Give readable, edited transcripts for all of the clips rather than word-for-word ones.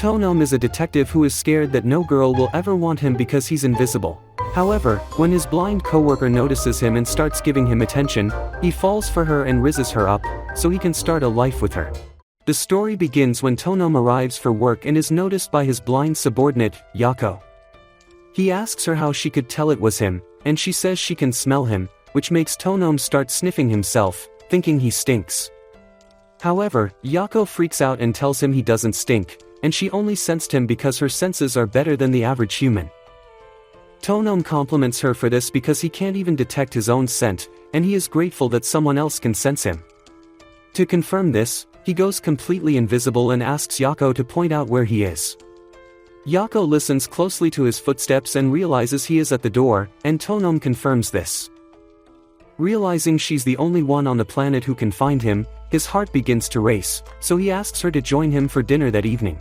Tonom is a detective who is scared that no girl will ever want him because he's invisible. However, when his blind coworker notices him and starts giving him attention, he falls for her and rizzes her up, so he can start a life with her. The story begins when Tonom arrives for work and is noticed by his blind subordinate, Yako. He asks her how she could tell it was him, and she says she can smell him, which makes Tonom start sniffing himself, thinking he stinks. However, Yako freaks out and tells him he doesn't stink, and she only sensed him because her senses are better than the average human. Tonom compliments her for this because he can't even detect his own scent, and he is grateful that someone else can sense him. To confirm this, he goes completely invisible and asks Yako to point out where he is. Yako listens closely to his footsteps and realizes he is at the door, and Tonom confirms this. Realizing she's the only one on the planet who can find him, his heart begins to race, so he asks her to join him for dinner that evening.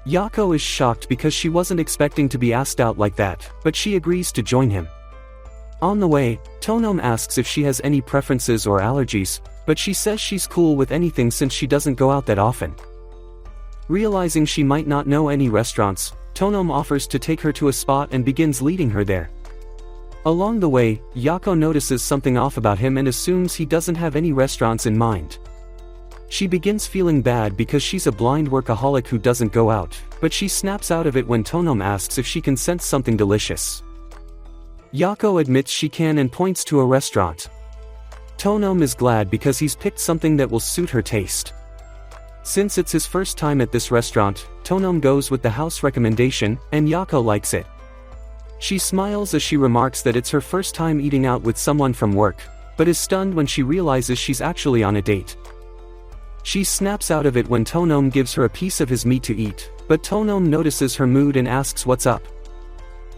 Yako is shocked because she wasn't expecting to be asked out like that, but she agrees to join him. On the way, Tonom asks if she has any preferences or allergies, but she says she's cool with anything since she doesn't go out that often. Realizing she might not know any restaurants, Tonom offers to take her to a spot and begins leading her there. Along the way, Yako notices something off about him and assumes he doesn't have any restaurants in mind. She begins feeling bad because she's a blind workaholic who doesn't go out, but she snaps out of it when Tonom asks if she can sense something delicious. Yako admits she can and points to a restaurant. Tonom is glad because he's picked something that will suit her taste. Since it's his first time at this restaurant, Tonom goes with the house recommendation, and Yako likes it. She smiles as she remarks that it's her first time eating out with someone from work, but is stunned when she realizes she's actually on a date. She snaps out of it when Tonom gives her a piece of his meat to eat, but Tonom notices her mood and asks what's up.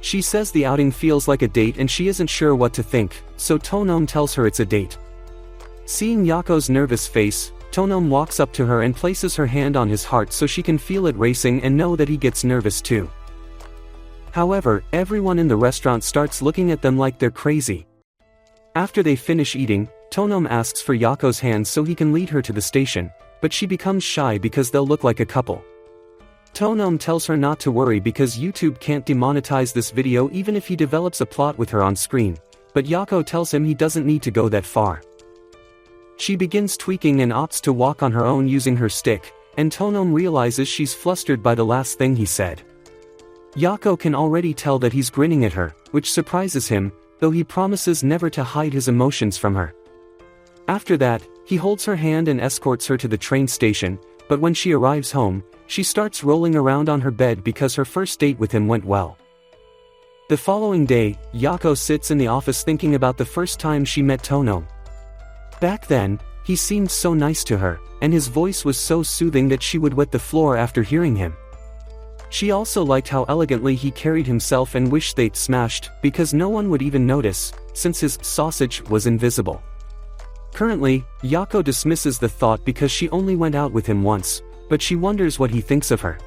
She says the outing feels like a date and she isn't sure what to think, so Tonom tells her it's a date. Seeing Yako's nervous face, Tonom walks up to her and places her hand on his heart so she can feel it racing and know that he gets nervous too. However, everyone in the restaurant starts looking at them like they're crazy. After they finish eating, Tonom asks for Yako's hand so he can lead her to the station, but she becomes shy because they'll look like a couple. Tonom tells her not to worry because YouTube can't demonetize this video even if he develops a plot with her on screen, but Yako tells him he doesn't need to go that far. She begins tweaking and opts to walk on her own using her stick, and Tonom realizes she's flustered by the last thing he said. Yako can already tell that he's grinning at her, which surprises him, though he promises never to hide his emotions from her. After that, he holds her hand and escorts her to the train station, but when she arrives home, she starts rolling around on her bed because her first date with him went well. The following day, Yako sits in the office thinking about the first time she met Tonom. Back then, he seemed so nice to her, and his voice was so soothing that she would wet the floor after hearing him. She also liked how elegantly he carried himself and wished they'd smashed, because no one would even notice, since his sausage was invisible. Currently, Yako dismisses the thought because she only went out with him once, but she wonders what he thinks of her.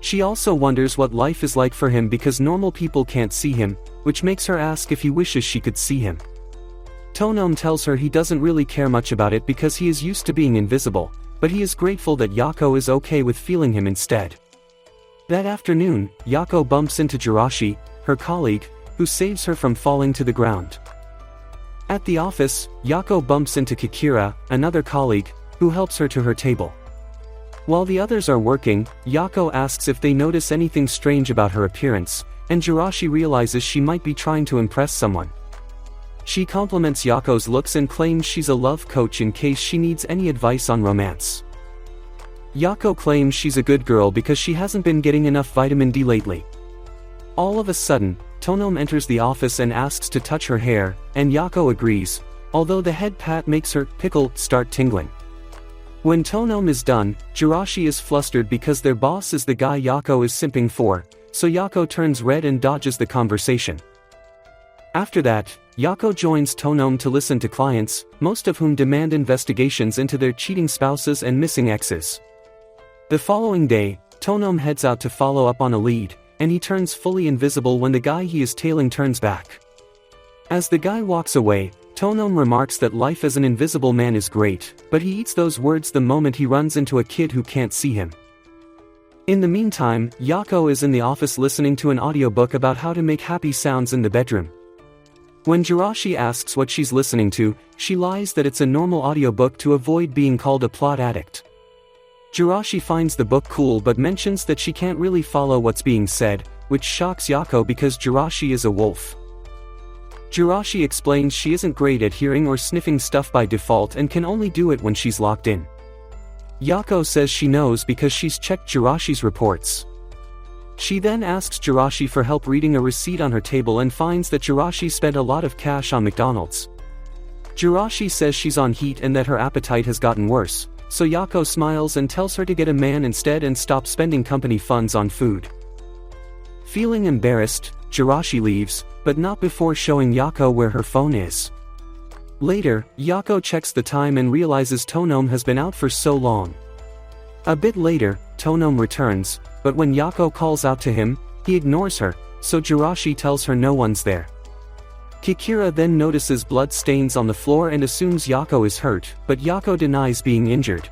She also wonders what life is like for him because normal people can't see him, which makes her ask if he wishes she could see him. Tonom tells her he doesn't really care much about it because he is used to being invisible, but he is grateful that Yako is okay with feeling him instead. That afternoon, Yako bumps into Jirashi, her colleague, who saves her from falling to the ground. At the office, Yako bumps into Kikira, another colleague, who helps her to her table. While the others are working, Yako asks if they notice anything strange about her appearance, and Jirashi realizes she might be trying to impress someone. She compliments Yako's looks and claims she's a love coach in case she needs any advice on romance. Yako claims she's a good girl because she hasn't been getting enough vitamin D lately. All of a sudden, Tonom enters the office and asks to touch her hair, and Yako agrees, although the head pat makes her pickle start tingling. When Tonom is done, Jirashi is flustered because their boss is the guy Yako is simping for, so Yako turns red and dodges the conversation. After that, Yako joins Tonom to listen to clients, most of whom demand investigations into their cheating spouses and missing exes. The following day, Tonom heads out to follow up on a lead, and he turns fully invisible when the guy he is tailing turns back. As the guy walks away, Tonom remarks that life as an invisible man is great, but he eats those words the moment he runs into a kid who can't see him. In the meantime, Yako is in the office listening to an audiobook about how to make happy sounds in the bedroom. When Jirashi asks what she's listening to, she lies that it's a normal audiobook to avoid being called a plot addict. Jirashi finds the book cool but mentions that she can't really follow what's being said, which shocks Yako because Jirashi is a wolf. Jirashi explains she isn't great at hearing or sniffing stuff by default and can only do it when she's locked in. Yako says she knows because she's checked Jirashi's reports. She then asks Jirashi for help reading a receipt on her table and finds that Jirashi spent a lot of cash on McDonald's. Jirashi says she's on heat and that her appetite has gotten worse, so Yako smiles and tells her to get a man instead and stop spending company funds on food. Feeling embarrassed, Jirashi leaves, but not before showing Yako where her phone is. Later, Yako checks the time and realizes Tonome has been out for so long. A bit later, Tonome returns, but when Yako calls out to him, he ignores her, so Jirashi tells her no one's there. Kikira then notices blood stains on the floor and assumes Yako is hurt, but Yako denies being injured.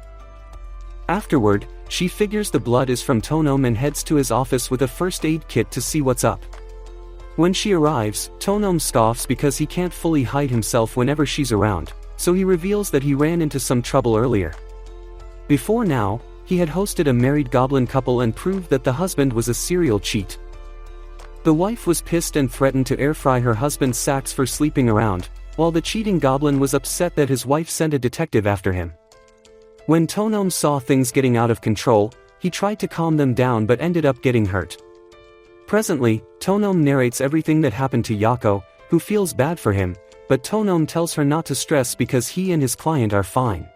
Afterward, she figures the blood is from Tonome and heads to his office with a first aid kit to see what's up. When she arrives, Tonome scoffs because he can't fully hide himself whenever she's around, so he reveals that he ran into some trouble earlier. Before now, he had hosted a married goblin couple and proved that the husband was a serial cheat. The wife was pissed and threatened to air fry her husband's sacks for sleeping around, while the cheating goblin was upset that his wife sent a detective after him. When Tonome saw things getting out of control, he tried to calm them down but ended up getting hurt. Presently, Tonome narrates everything that happened to Yako, who feels bad for him, but Tonome tells her not to stress because he and his client are fine.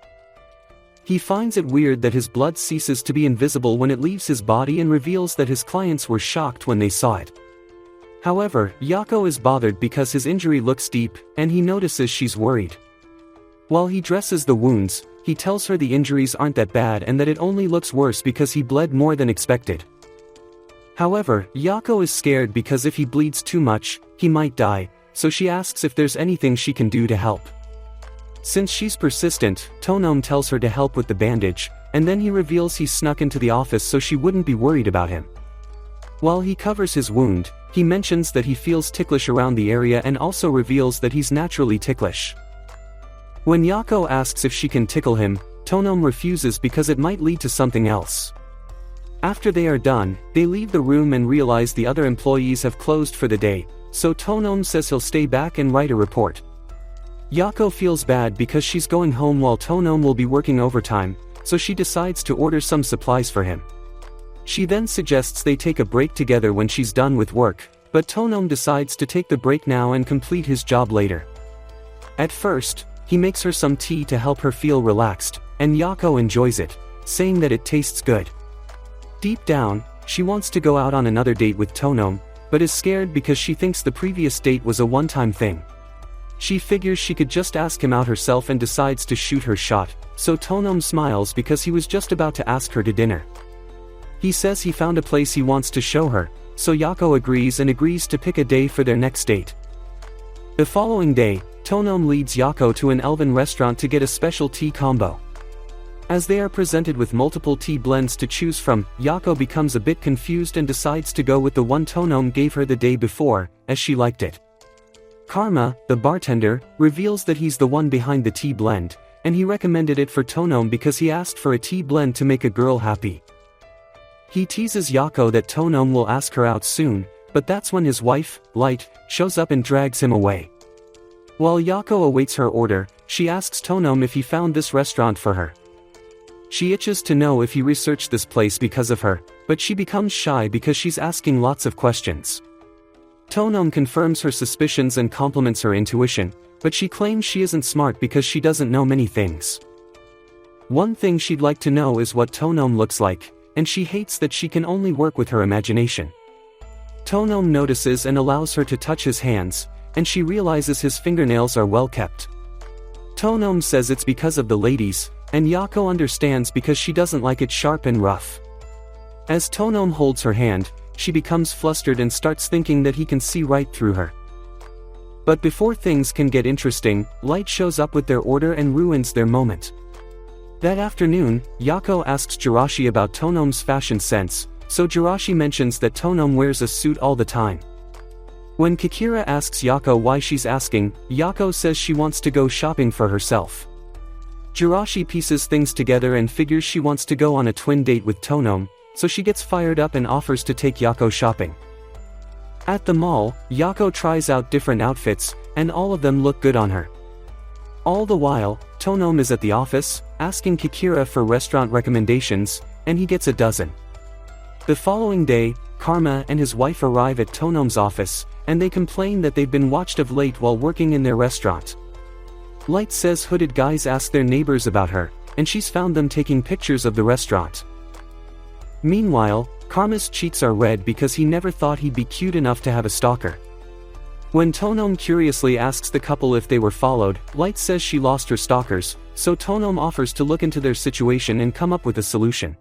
He finds it weird that his blood ceases to be invisible when it leaves his body and reveals that his clients were shocked when they saw it. However, Yako is bothered because his injury looks deep, and he notices she's worried. While he dresses the wounds, he tells her the injuries aren't that bad and that it only looks worse because he bled more than expected. However, Yako is scared because if he bleeds too much, he might die, so she asks if there's anything she can do to help. Since she's persistent, Tonome tells her to help with the bandage, and then he reveals he snuck into the office so she wouldn't be worried about him. While he covers his wound, he mentions that he feels ticklish around the area and also reveals that he's naturally ticklish. When Yako asks if she can tickle him, Tonome refuses because it might lead to something else. After they are done, they leave the room and realize the other employees have closed for the day, so Tonome says he'll stay back and write a report. Yako feels bad because she's going home while Tonome will be working overtime, so she decides to order some supplies for him. She then suggests they take a break together when she's done with work, but Tonome decides to take the break now and complete his job later. At first, he makes her some tea to help her feel relaxed, and Yako enjoys it, saying that it tastes good. Deep down, she wants to go out on another date with Tonome, but is scared because she thinks the previous date was a one-time thing. She figures she could just ask him out herself and decides to shoot her shot, so Tonome smiles because he was just about to ask her to dinner. He says he found a place he wants to show her, so Yako agrees to pick a day for their next date. The following day, Tonome leads Yako to an elven restaurant to get a special tea combo. As they are presented with multiple tea blends to choose from, Yako becomes a bit confused and decides to go with the one Tonome gave her the day before, as she liked it. Karma, the bartender, reveals that he's the one behind the tea blend, and he recommended it for Tonome because he asked for a tea blend to make a girl happy. He teases Yako that Tonome will ask her out soon, but that's when his wife, Light, shows up and drags him away. While Yako awaits her order, she asks Tonome if he found this restaurant for her. She itches to know if he researched this place because of her, but she becomes shy because she's asking lots of questions. Tonome confirms her suspicions and compliments her intuition, but she claims she isn't smart because she doesn't know many things. One thing she'd like to know is what Tonome looks like, and she hates that she can only work with her imagination. Tonome notices and allows her to touch his hands, and she realizes his fingernails are well kept. Tonome says it's because of the ladies, and Yako understands because she doesn't like it sharp and rough. As Tonome holds her hand, she becomes flustered and starts thinking that he can see right through her. But before things can get interesting, Light shows up with their order and ruins their moment. That afternoon, Yako asks Jirashi about Tonom's fashion sense, so Jirashi mentions that Tonom wears a suit all the time. When Kikira asks Yako why she's asking, Yako says she wants to go shopping for herself. Jirashi pieces things together and figures she wants to go on a twin date with Tonom, so she gets fired up and offers to take Yako shopping. At the mall, Yako tries out different outfits, and all of them look good on her. All the while, Tonom is at the office, asking Kikira for restaurant recommendations, and he gets a dozen. The following day, Karma and his wife arrive at Tonom's office, and they complain that they've been watched of late while working in their restaurant. Light says hooded guys ask their neighbors about her, and she's found them taking pictures of the restaurant. Meanwhile, Karma's cheeks are red because he never thought he'd be cute enough to have a stalker. When Tonom curiously asks the couple if they were followed, Light says she lost her stalkers, so Tonom offers to look into their situation and come up with a solution.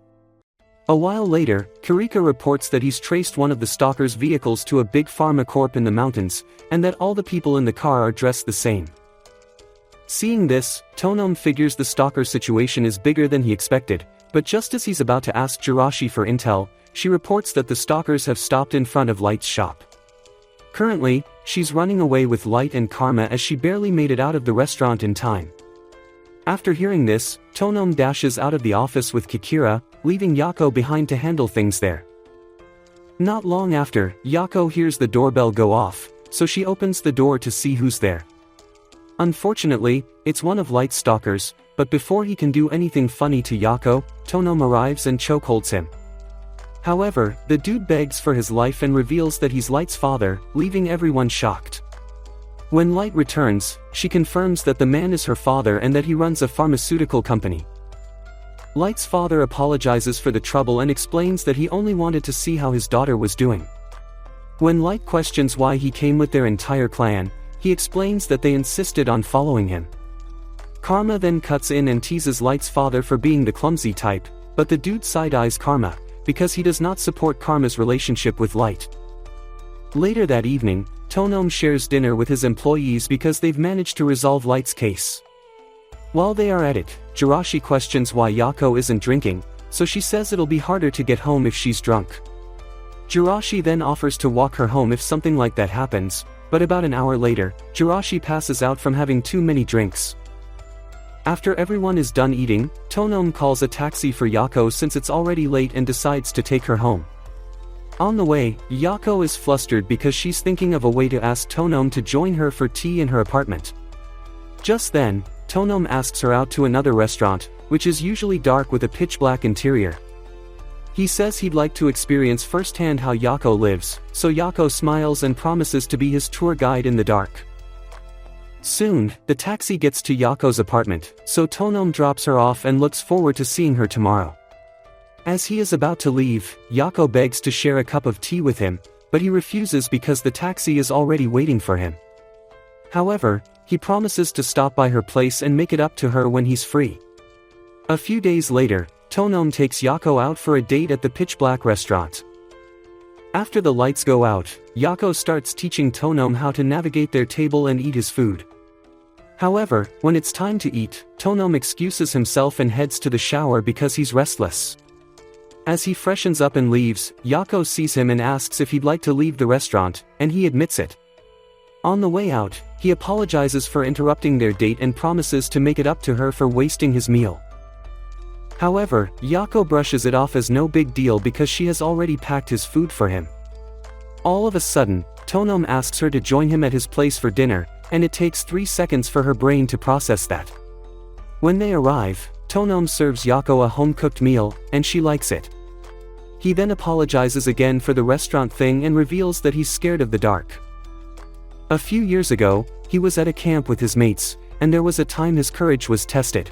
A while later, Kirika reports that he's traced one of the stalker's vehicles to a big pharma corp in the mountains, and that all the people in the car are dressed the same. Seeing this, Tonom figures the stalker situation is bigger than he expected, but just as he's about to ask Jirashi for intel, she reports that the stalkers have stopped in front of Light's shop. Currently, she's running away with Light and Karma as she barely made it out of the restaurant in time. After hearing this, Tonom dashes out of the office with Kikira, leaving Yako behind to handle things there. Not long after, Yako hears the doorbell go off, so she opens the door to see who's there. Unfortunately, it's one of Light's stalkers, but before he can do anything funny to Yako, Tonom arrives and chokeholds him. However, the dude begs for his life and reveals that he's Light's father, leaving everyone shocked. When Light returns, she confirms that the man is her father and that he runs a pharmaceutical company. Light's father apologizes for the trouble and explains that he only wanted to see how his daughter was doing. When Light questions why he came with their entire clan, he explains that they insisted on following him. Karma then cuts in and teases Light's father for being the clumsy type, but the dude side-eyes Karma, because he does not support Karma's relationship with Light. Later that evening, Tonom shares dinner with his employees because they've managed to resolve Light's case. While they are at it, Jirashi questions why Yako isn't drinking, so she says it'll be harder to get home if she's drunk. Jirashi then offers to walk her home if something like that happens, but about an hour later, Jirashi passes out from having too many drinks. After everyone is done eating, Tonom calls a taxi for Yako since it's already late and decides to take her home. On the way, Yako is flustered because she's thinking of a way to ask Tonom to join her for tea in her apartment. Just then, Tonom asks her out to another restaurant, which is usually dark with a pitch-black interior. He says he'd like to experience firsthand how Yako lives, so Yako smiles and promises to be his tour guide in the dark. Soon, the taxi gets to Yako's apartment, so Tonom drops her off and looks forward to seeing her tomorrow. As he is about to leave, Yako begs to share a cup of tea with him, but he refuses because the taxi is already waiting for him. However, he promises to stop by her place and make it up to her when he's free. A few days later, Tonom takes Yako out for a date at the pitch-black restaurant. After the lights go out, Yako starts teaching Tonom how to navigate their table and eat his food. However, when it's time to eat, Tonom excuses himself and heads to the shower because he's restless. As he freshens up and leaves, Yako sees him and asks if he'd like to leave the restaurant, and he admits it. On the way out, he apologizes for interrupting their date and promises to make it up to her for wasting his meal. However, Yako brushes it off as no big deal because she has already packed his food for him. All of a sudden, Tonom asks her to join him at his place for dinner, and it takes 3 seconds for her brain to process that. When they arrive, Tonom serves Yako a home-cooked meal, and she likes it. He then apologizes again for the restaurant thing and reveals that he's scared of the dark. A few years ago, he was at a camp with his mates, and there was a time his courage was tested.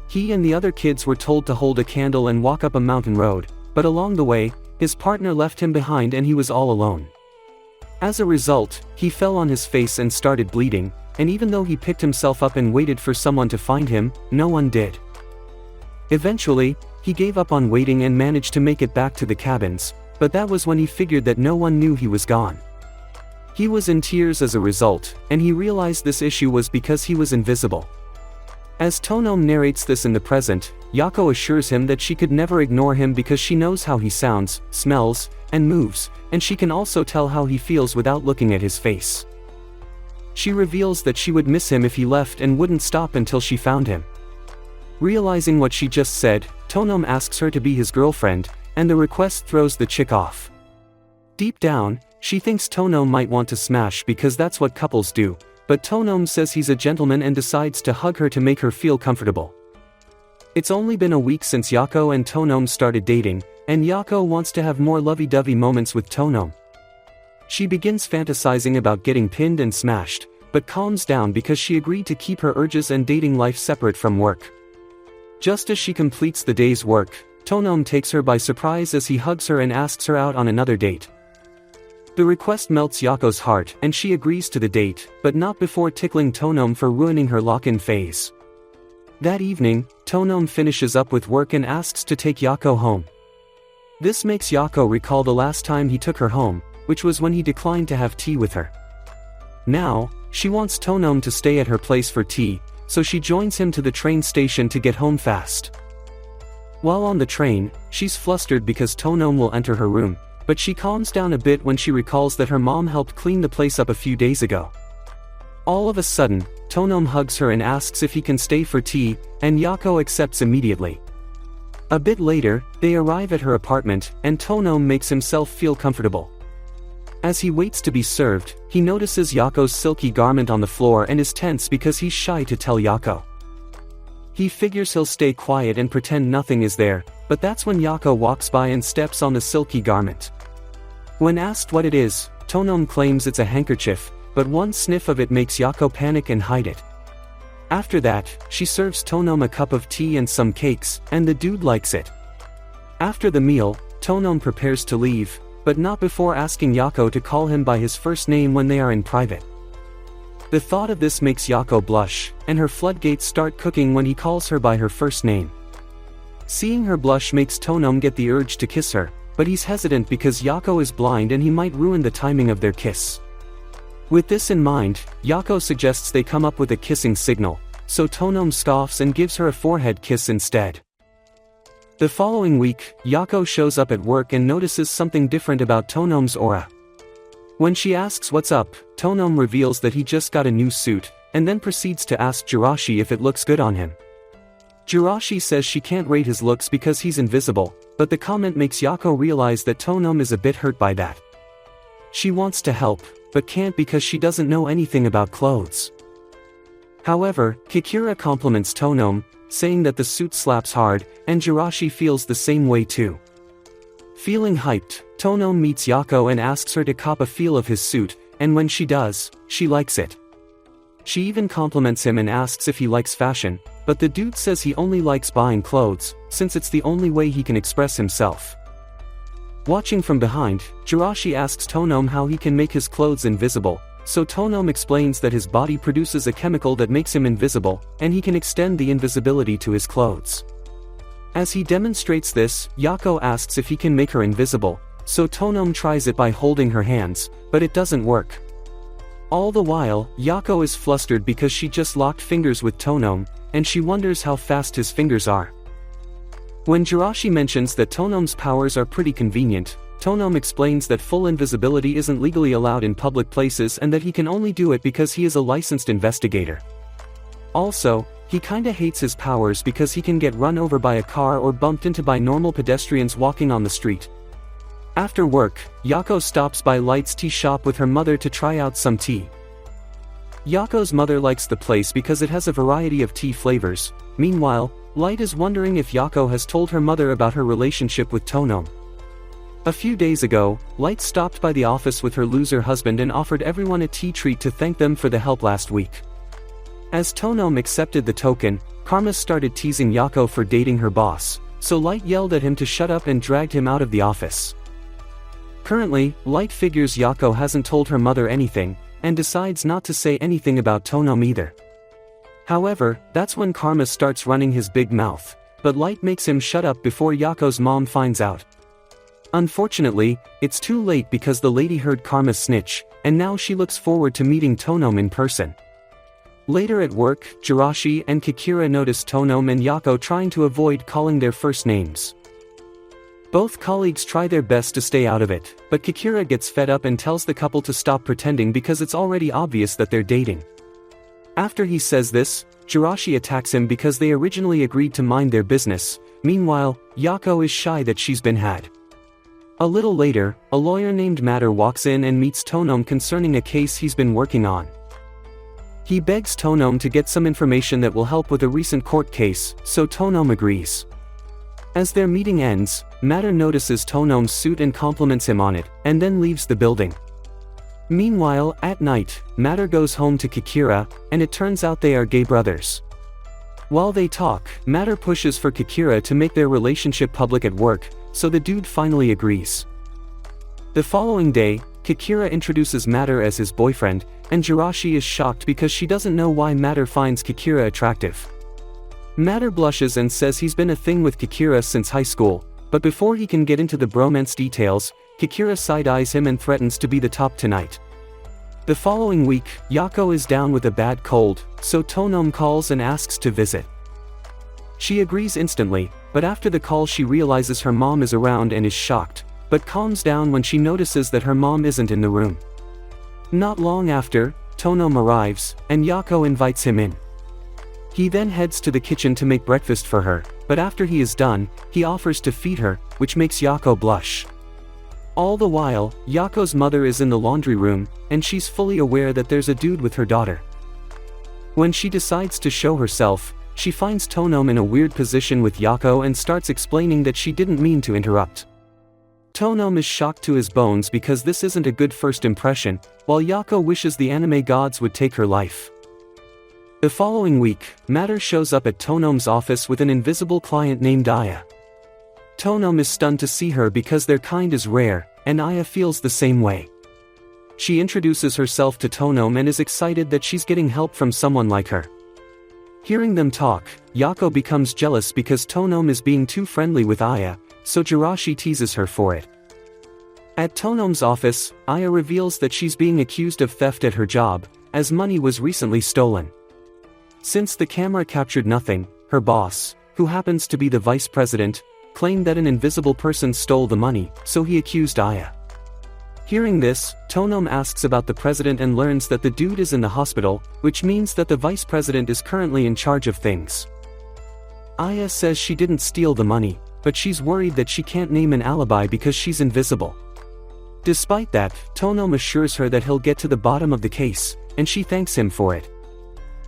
He and the other kids were told to hold a candle and walk up a mountain road, but along the way, his partner left him behind and he was all alone. As a result, he fell on his face and started bleeding, and even though he picked himself up and waited for someone to find him, no one did. Eventually, he gave up on waiting and managed to make it back to the cabins, but that was when he figured that no one knew he was gone. He was in tears as a result, and he realized this issue was because he was invisible. As Tonome narrates this in the present, Yako assures him that she could never ignore him because she knows how he sounds, smells, and moves, and she can also tell how he feels without looking at his face. She reveals that she would miss him if he left and wouldn't stop until she found him. Realizing what she just said, Tonome asks her to be his girlfriend, and the request throws the chick off. Deep down, she thinks Tonome might want to smash because that's what couples do, but Tonome says he's a gentleman and decides to hug her to make her feel comfortable. It's only been a week since Yako and Tonome started dating, and Yako wants to have more lovey-dovey moments with Tonome. She begins fantasizing about getting pinned and smashed, but calms down because she agreed to keep her urges and dating life separate from work. Just as she completes the day's work, Tonome takes her by surprise as he hugs her and asks her out on another date. The request melts Yako's heart and she agrees to the date, but not before tickling Tonome for ruining her lock-in phase. That evening, Tonome finishes up with work and asks to take Yako home. This makes Yako recall the last time he took her home, which was when he declined to have tea with her. Now, she wants Tonome to stay at her place for tea, so she joins him to the train station to get home fast. While on the train, she's flustered because Tonome will enter her room, but she calms down a bit when she recalls that her mom helped clean the place up a few days ago. All of a sudden, Tonome hugs her and asks if he can stay for tea, and Yako accepts immediately. A bit later, they arrive at her apartment, and Tonome makes himself feel comfortable. As he waits to be served, he notices Yako's silky garment on the floor and is tense because he's shy to tell Yako. He figures he'll stay quiet and pretend nothing is there, but that's when Yako walks by and steps on the silky garment. When asked what it is, Tonome claims it's a handkerchief, but one sniff of it makes Yako panic and hide it. After that, she serves Tonome a cup of tea and some cakes, and the dude likes it. After the meal, Tonome prepares to leave, but not before asking Yako to call him by his first name when they are in private. The thought of this makes Yako blush, and her floodgates start cooking when he calls her by her first name. Seeing her blush makes Tonome get the urge to kiss her, but he's hesitant because Yako is blind and he might ruin the timing of their kiss. With this in mind, Yako suggests they come up with a kissing signal, so Tonome scoffs and gives her a forehead kiss instead. The following week, Yako shows up at work and notices something different about Tonome's aura. When she asks what's up, Tonome reveals that he just got a new suit, and then proceeds to ask Jirashi if it looks good on him. Jirashi says she can't rate his looks because he's invisible, but the comment makes Yako realize that Tonome is a bit hurt by that. She wants to help, but can't because she doesn't know anything about clothes. However, Kikira compliments Tonome, saying that the suit slaps hard, and Jirashi feels the same way too. Feeling hyped, Tonome meets Yako and asks her to cop a feel of his suit, and when she does, she likes it. She even compliments him and asks if he likes fashion, but the dude says he only likes buying clothes, since it's the only way he can express himself. Watching from behind, Jirashi asks Tonome how he can make his clothes invisible, so Tonome explains that his body produces a chemical that makes him invisible, and he can extend the invisibility to his clothes. As he demonstrates this, Yako asks if he can make her invisible, so Tonome tries it by holding her hands, but it doesn't work. All the while, Yako is flustered because she just locked fingers with Tonome, and she wonders how fast his fingers are. When Jirashi mentions that Tonome's powers are pretty convenient, Tonome explains that full invisibility isn't legally allowed in public places and that he can only do it because he is a licensed investigator. Also, he kinda hates his powers because he can get run over by a car or bumped into by normal pedestrians walking on the street. After work, Yako stops by Light's tea shop with her mother to try out some tea. Yako's mother likes the place because it has a variety of tea flavors. Meanwhile, Light is wondering if Yako has told her mother about her relationship with Tonome. A few days ago, Light stopped by the office with her loser husband and offered everyone a tea treat to thank them for the help last week. As Tonome accepted the token, Karma started teasing Yako for dating her boss, so Light yelled at him to shut up and dragged him out of the office. Currently, Light figures Yako hasn't told her mother anything, and decides not to say anything about Tonome either. However, that's when Karma starts running his big mouth, but Light makes him shut up before Yako's mom finds out. Unfortunately, it's too late because the lady heard Karma snitch, and now she looks forward to meeting Tonome in person. Later at work, Jirashi and Kikira notice Tonome and Yako trying to avoid calling their first names. Both colleagues try their best to stay out of it, but Kikira gets fed up and tells the couple to stop pretending because it's already obvious that they're dating. After he says this, Jirashi attacks him because they originally agreed to mind their business. Meanwhile, Yako is shy that she's been had. A little later, a lawyer named Matter walks in and meets Tonome concerning a case he's been working on. He begs Tonome to get some information that will help with a recent court case, so Tonome agrees. As their meeting ends, Matter notices Tonome's suit and compliments him on it, and then leaves the building. Meanwhile, at night, Matter goes home to Kikira, and it turns out they are gay brothers. While they talk, Matter pushes for Kikira to make their relationship public at work, so the dude finally agrees. The following day, Kikira introduces Matter as his boyfriend, and Jirashi is shocked because she doesn't know why Matter finds Kikira attractive. Matter blushes and says he's been a thing with Kikira since high school, but before he can get into the bromance details, Kikira side-eyes him and threatens to be the top tonight. The following week, Yako is down with a bad cold, so Tonome calls and asks to visit. She agrees instantly, but after the call she realizes her mom is around and is shocked, but calms down when she notices that her mom isn't in the room. Not long after, Tonome arrives, and Yako invites him in. He then heads to the kitchen to make breakfast for her, but after he is done, he offers to feed her, which makes Yako blush. All the while, Yako's mother is in the laundry room, and she's fully aware that there's a dude with her daughter. When she decides to show herself, she finds Tonome in a weird position with Yako and starts explaining that she didn't mean to interrupt. Tonome is shocked to his bones because this isn't a good first impression, while Yako wishes the anime gods would take her life. The following week, Matter shows up at Tonome's office with an invisible client named Aya. Tonome is stunned to see her because their kind is rare, and Aya feels the same way. She introduces herself to Tonome and is excited that she's getting help from someone like her. Hearing them talk, Yako becomes jealous because Tonome is being too friendly with Aya, so Jirashi teases her for it. At Tonome's office, Aya reveals that she's being accused of theft at her job, as money was recently stolen. Since the camera captured nothing, her boss, who happens to be the vice president, claimed that an invisible person stole the money, so he accused Aya. Hearing this, Tonome asks about the president and learns that the dude is in the hospital, which means that the vice president is currently in charge of things. Aya says she didn't steal the money, but she's worried that she can't name an alibi because she's invisible. Despite that, Tonome assures her that he'll get to the bottom of the case, and she thanks him for it.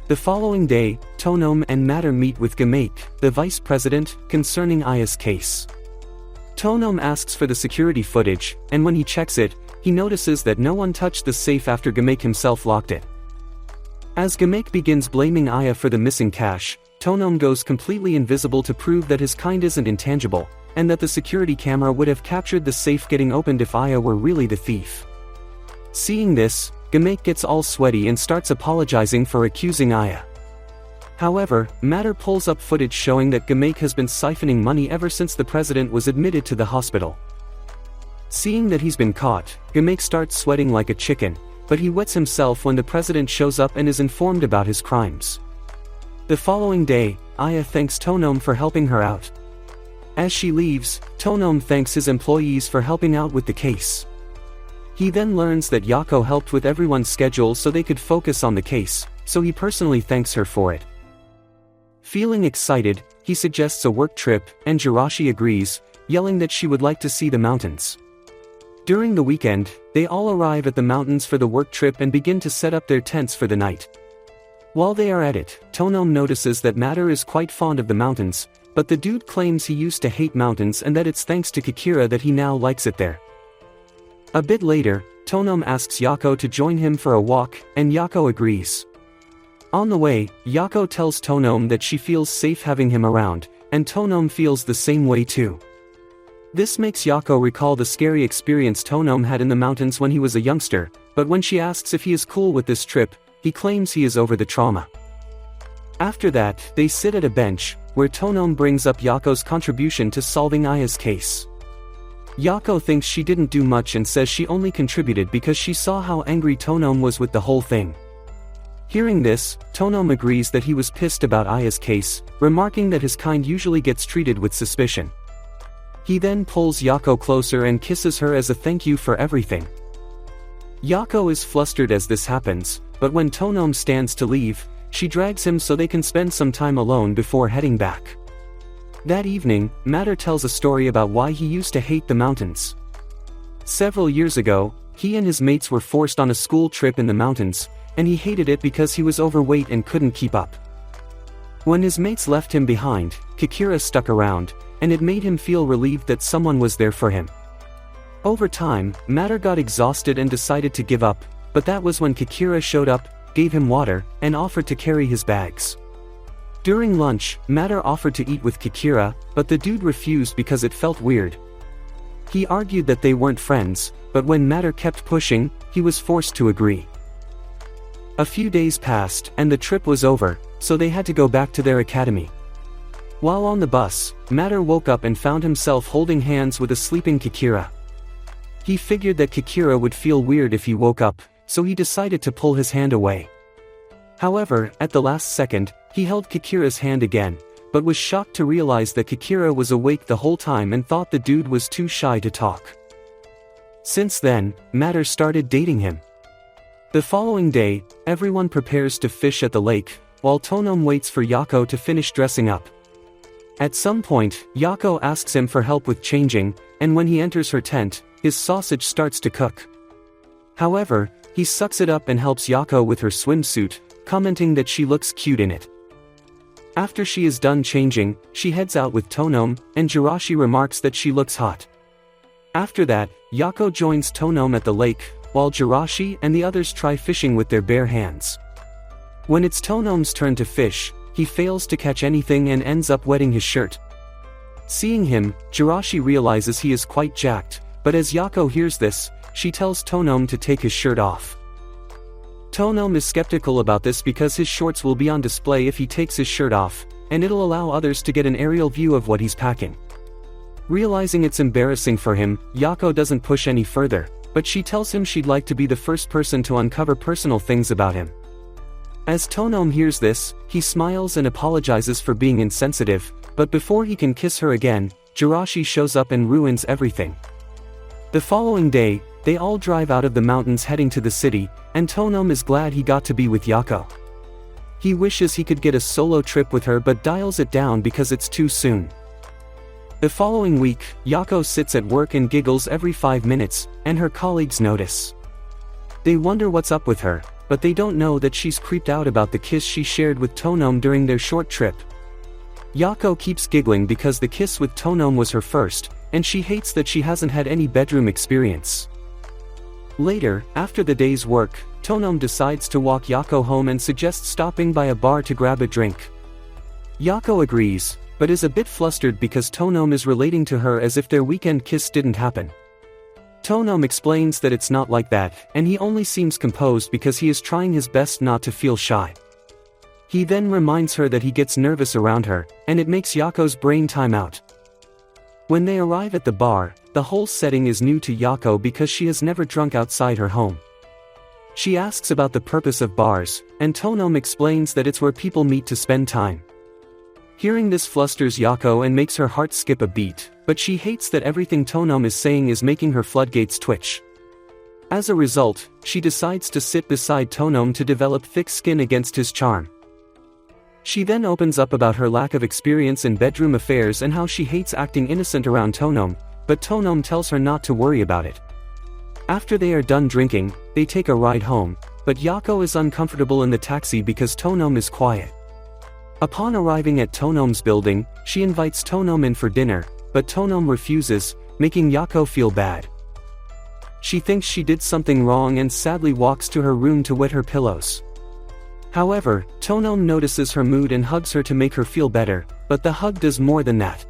The following day, Tonome and Matter meet with Gamake, the vice president, concerning Aya's case. Tonome asks for the security footage, and when he checks it, he notices that no one touched the safe after Gamake himself locked it. As Gamake begins blaming Aya for the missing cash, Tonome goes completely invisible to prove that his kind isn't intangible, and that the security camera would have captured the safe getting opened if Aya were really the thief. Seeing this, Gamake gets all sweaty and starts apologizing for accusing Aya. However, Matter pulls up footage showing that Gamake has been siphoning money ever since the president was admitted to the hospital. Seeing that he's been caught, Gamake starts sweating like a chicken, but he wets himself when the president shows up and is informed about his crimes. The following day, Aya thanks Tonome for helping her out. As she leaves, Tonome thanks his employees for helping out with the case. He then learns that Yako helped with everyone's schedule so they could focus on the case, so he personally thanks her for it. Feeling excited, he suggests a work trip, and Jirashi agrees, yelling that she would like to see the mountains. During the weekend, they all arrive at the mountains for the work trip and begin to set up their tents for the night. While they are at it, Tonome notices that Matter is quite fond of the mountains, but the dude claims he used to hate mountains and that it's thanks to Kikira that he now likes it there. A bit later, Tonome asks Yako to join him for a walk, and Yako agrees. On the way, Yako tells Tonome that she feels safe having him around, and Tonome feels the same way too. This makes Yako recall the scary experience Tonome had in the mountains when he was a youngster, but when she asks if he is cool with this trip, he claims he is over the trauma. After that, they sit at a bench, where Tonome brings up Yako's contribution to solving Aya's case. Yako thinks she didn't do much and says she only contributed because she saw how angry Tonome was with the whole thing. Hearing this, Tonome agrees that he was pissed about Aya's case, remarking that his kind usually gets treated with suspicion. He then pulls Yako closer and kisses her as a thank you for everything. Yako is flustered as this happens, but when Tonome stands to leave, she drags him so they can spend some time alone before heading back. That evening, Matter tells a story about why he used to hate the mountains. Several years ago, he and his mates were forced on a school trip in the mountains, and he hated it because he was overweight and couldn't keep up. When his mates left him behind, Kikira stuck around, and it made him feel relieved that someone was there for him. Over time, Matter got exhausted and decided to give up, but that was when Kikira showed up, gave him water, and offered to carry his bags. During lunch, Matter offered to eat with Kikira, but the dude refused because it felt weird. He argued that they weren't friends, but when Matter kept pushing, he was forced to agree. A few days passed, and the trip was over, so they had to go back to their academy. While on the bus, Matter woke up and found himself holding hands with a sleeping Kikira. He figured that Kikira would feel weird if he woke up, so he decided to pull his hand away. However, at the last second, he held Kikira's hand again, but was shocked to realize that Kikira was awake the whole time and thought the dude was too shy to talk. Since then, Matter started dating him. The following day, everyone prepares to fish at the lake, while Tonome waits for Yako to finish dressing up. At some point, Yako asks him for help with changing, and when he enters her tent, his sausage starts to cook. However, he sucks it up and helps Yako with her swimsuit, commenting that she looks cute in it. After she is done changing, she heads out with Tonome, and Jirashi remarks that she looks hot. After that, Yako joins Tonome at the lake, while Jirashi and the others try fishing with their bare hands. When it's Tonome's turn to fish, he fails to catch anything and ends up wetting his shirt. Seeing him, Jirashi realizes he is quite jacked, but as Yako hears this, she tells Tonome to take his shirt off. Tonome is skeptical about this because his shorts will be on display if he takes his shirt off, and it'll allow others to get an aerial view of what he's packing. Realizing it's embarrassing for him, Yako doesn't push any further, but she tells him she'd like to be the first person to uncover personal things about him. As Tonome hears this, he smiles and apologizes for being insensitive, but before he can kiss her again, Jirashi shows up and ruins everything. The following day, they all drive out of the mountains heading to the city, and Tonome is glad he got to be with Yako. He wishes he could get a solo trip with her but dials it down because it's too soon. The following week, Yako sits at work and giggles every 5 minutes, and her colleagues notice. They wonder what's up with her, but they don't know that she's creeped out about the kiss she shared with Tonome during their short trip. Yako keeps giggling because the kiss with Tonome was her first, and she hates that she hasn't had any bedroom experience. Later, after the day's work, Tonome decides to walk Yako home and suggests stopping by a bar to grab a drink. Yako agrees, but is a bit flustered because Tonome is relating to her as if their weekend kiss didn't happen. Tonome explains that it's not like that, and he only seems composed because he is trying his best not to feel shy. He then reminds her that he gets nervous around her, and it makes Yako's brain time out. When they arrive at the bar, the whole setting is new to Yako because she has never drunk outside her home. She asks about the purpose of bars, and Tonome explains that it's where people meet to spend time. Hearing this flusters Yako and makes her heart skip a beat, but she hates that everything Tonome is saying is making her floodgates twitch. As a result, she decides to sit beside Tonome to develop thick skin against his charm. She then opens up about her lack of experience in bedroom affairs and how she hates acting innocent around Tonome, but Tonome tells her not to worry about it. After they are done drinking, they take a ride home, but Yako is uncomfortable in the taxi because Tonome is quiet. Upon arriving at Tonome's building, she invites Tonome in for dinner, but Tonome refuses, making Yako feel bad. She thinks she did something wrong and sadly walks to her room to wet her pillows. However, Tonome notices her mood and hugs her to make her feel better, but the hug does more than that.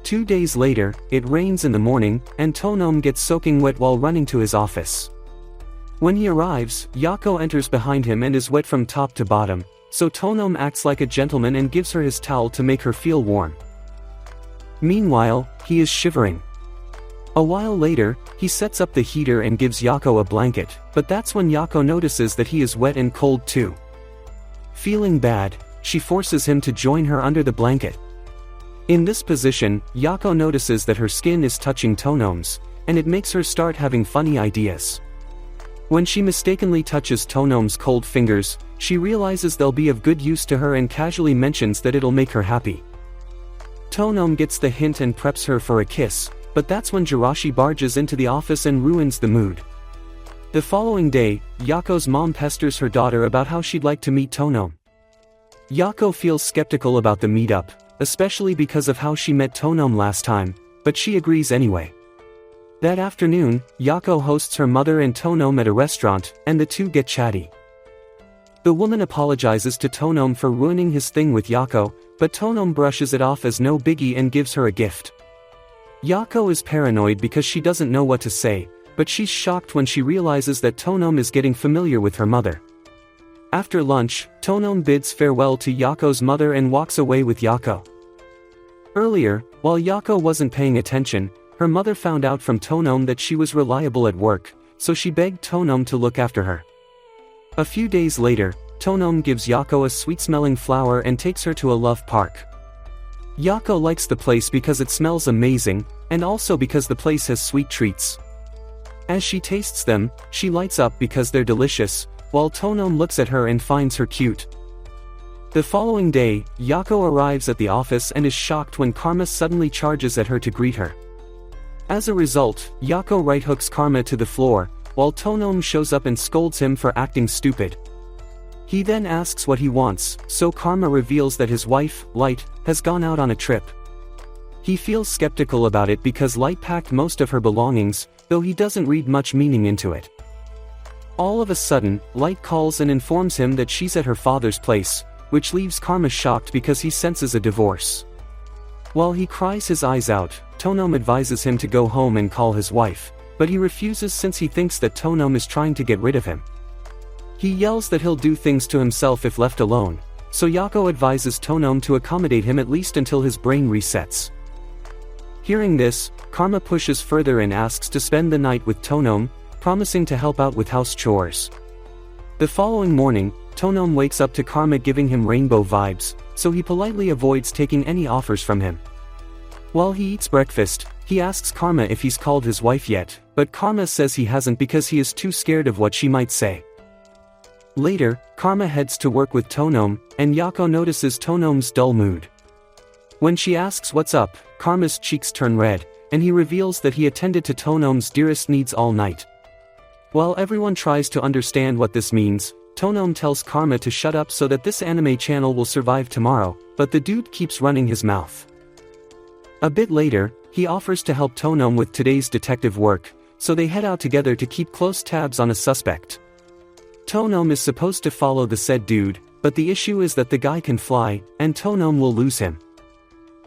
2 days later, it rains in the morning, and Tonome gets soaking wet while running to his office. When he arrives, Yako enters behind him and is wet from top to bottom, so Tonome acts like a gentleman and gives her his towel to make her feel warm. Meanwhile, he is shivering. A while later, he sets up the heater and gives Yako a blanket, but that's when Yako notices that he is wet and cold too. Feeling bad, she forces him to join her under the blanket. In this position, Yako notices that her skin is touching Tonome's, and it makes her start having funny ideas. When she mistakenly touches Tonome's cold fingers, she realizes they'll be of good use to her and casually mentions that it'll make her happy. Tonome gets the hint and preps her for a kiss, but that's when Jirashi barges into the office and ruins the mood. The following day, Yako's mom pesters her daughter about how she'd like to meet Tonome. Yako feels skeptical about the meetup, especially because of how she met Tonome last time, but she agrees anyway. That afternoon, Yako hosts her mother and Tonome at a restaurant, and the two get chatty. The woman apologizes to Tonome for ruining his thing with Yako, but Tonome brushes it off as no biggie and gives her a gift. Yako is paranoid because she doesn't know what to say, but she's shocked when she realizes that Tonome is getting familiar with her mother. After lunch, Tonome bids farewell to Yako's mother and walks away with Yako. Earlier, while Yako wasn't paying attention, her mother found out from Tonome that she was reliable at work, so she begged Tonome to look after her. A few days later, Tonome gives Yako a sweet-smelling flower and takes her to a love park. Yako likes the place because it smells amazing, and also because the place has sweet treats. As she tastes them, she lights up because they're delicious, while Tonome looks at her and finds her cute. The following day, Yako arrives at the office and is shocked when Karma suddenly charges at her to greet her. As a result, Yako right-hooks Karma to the floor, while Tonome shows up and scolds him for acting stupid. He then asks what he wants, so Karma reveals that his wife, Light, has gone out on a trip. He feels skeptical about it because Light packed most of her belongings, though he doesn't read much meaning into it. All of a sudden, Light calls and informs him that she's at her father's place, which leaves Karma shocked because he senses a divorce. While he cries his eyes out, Tonome advises him to go home and call his wife, but he refuses since he thinks that Tonome is trying to get rid of him. He yells that he'll do things to himself if left alone, so Yako advises Tonome to accommodate him at least until his brain resets. Hearing this, Karma pushes further and asks to spend the night with Tonome, promising to help out with house chores. The following morning, Tonome wakes up to Karma giving him rainbow vibes, so he politely avoids taking any offers from him. While he eats breakfast, he asks Karma if he's called his wife yet, but Karma says he hasn't because he is too scared of what she might say. Later, Karma heads to work with Tonome, and Yako notices Tonome's dull mood. When she asks what's up, Karma's cheeks turn red, and he reveals that he attended to Tonome's dearest needs all night. While everyone tries to understand what this means, Tonome tells Karma to shut up so that this anime channel will survive tomorrow, but the dude keeps running his mouth. A bit later, he offers to help Tonome with today's detective work, so they head out together to keep close tabs on a suspect. Tonome is supposed to follow the said dude, but the issue is that the guy can fly, and Tonome will lose him.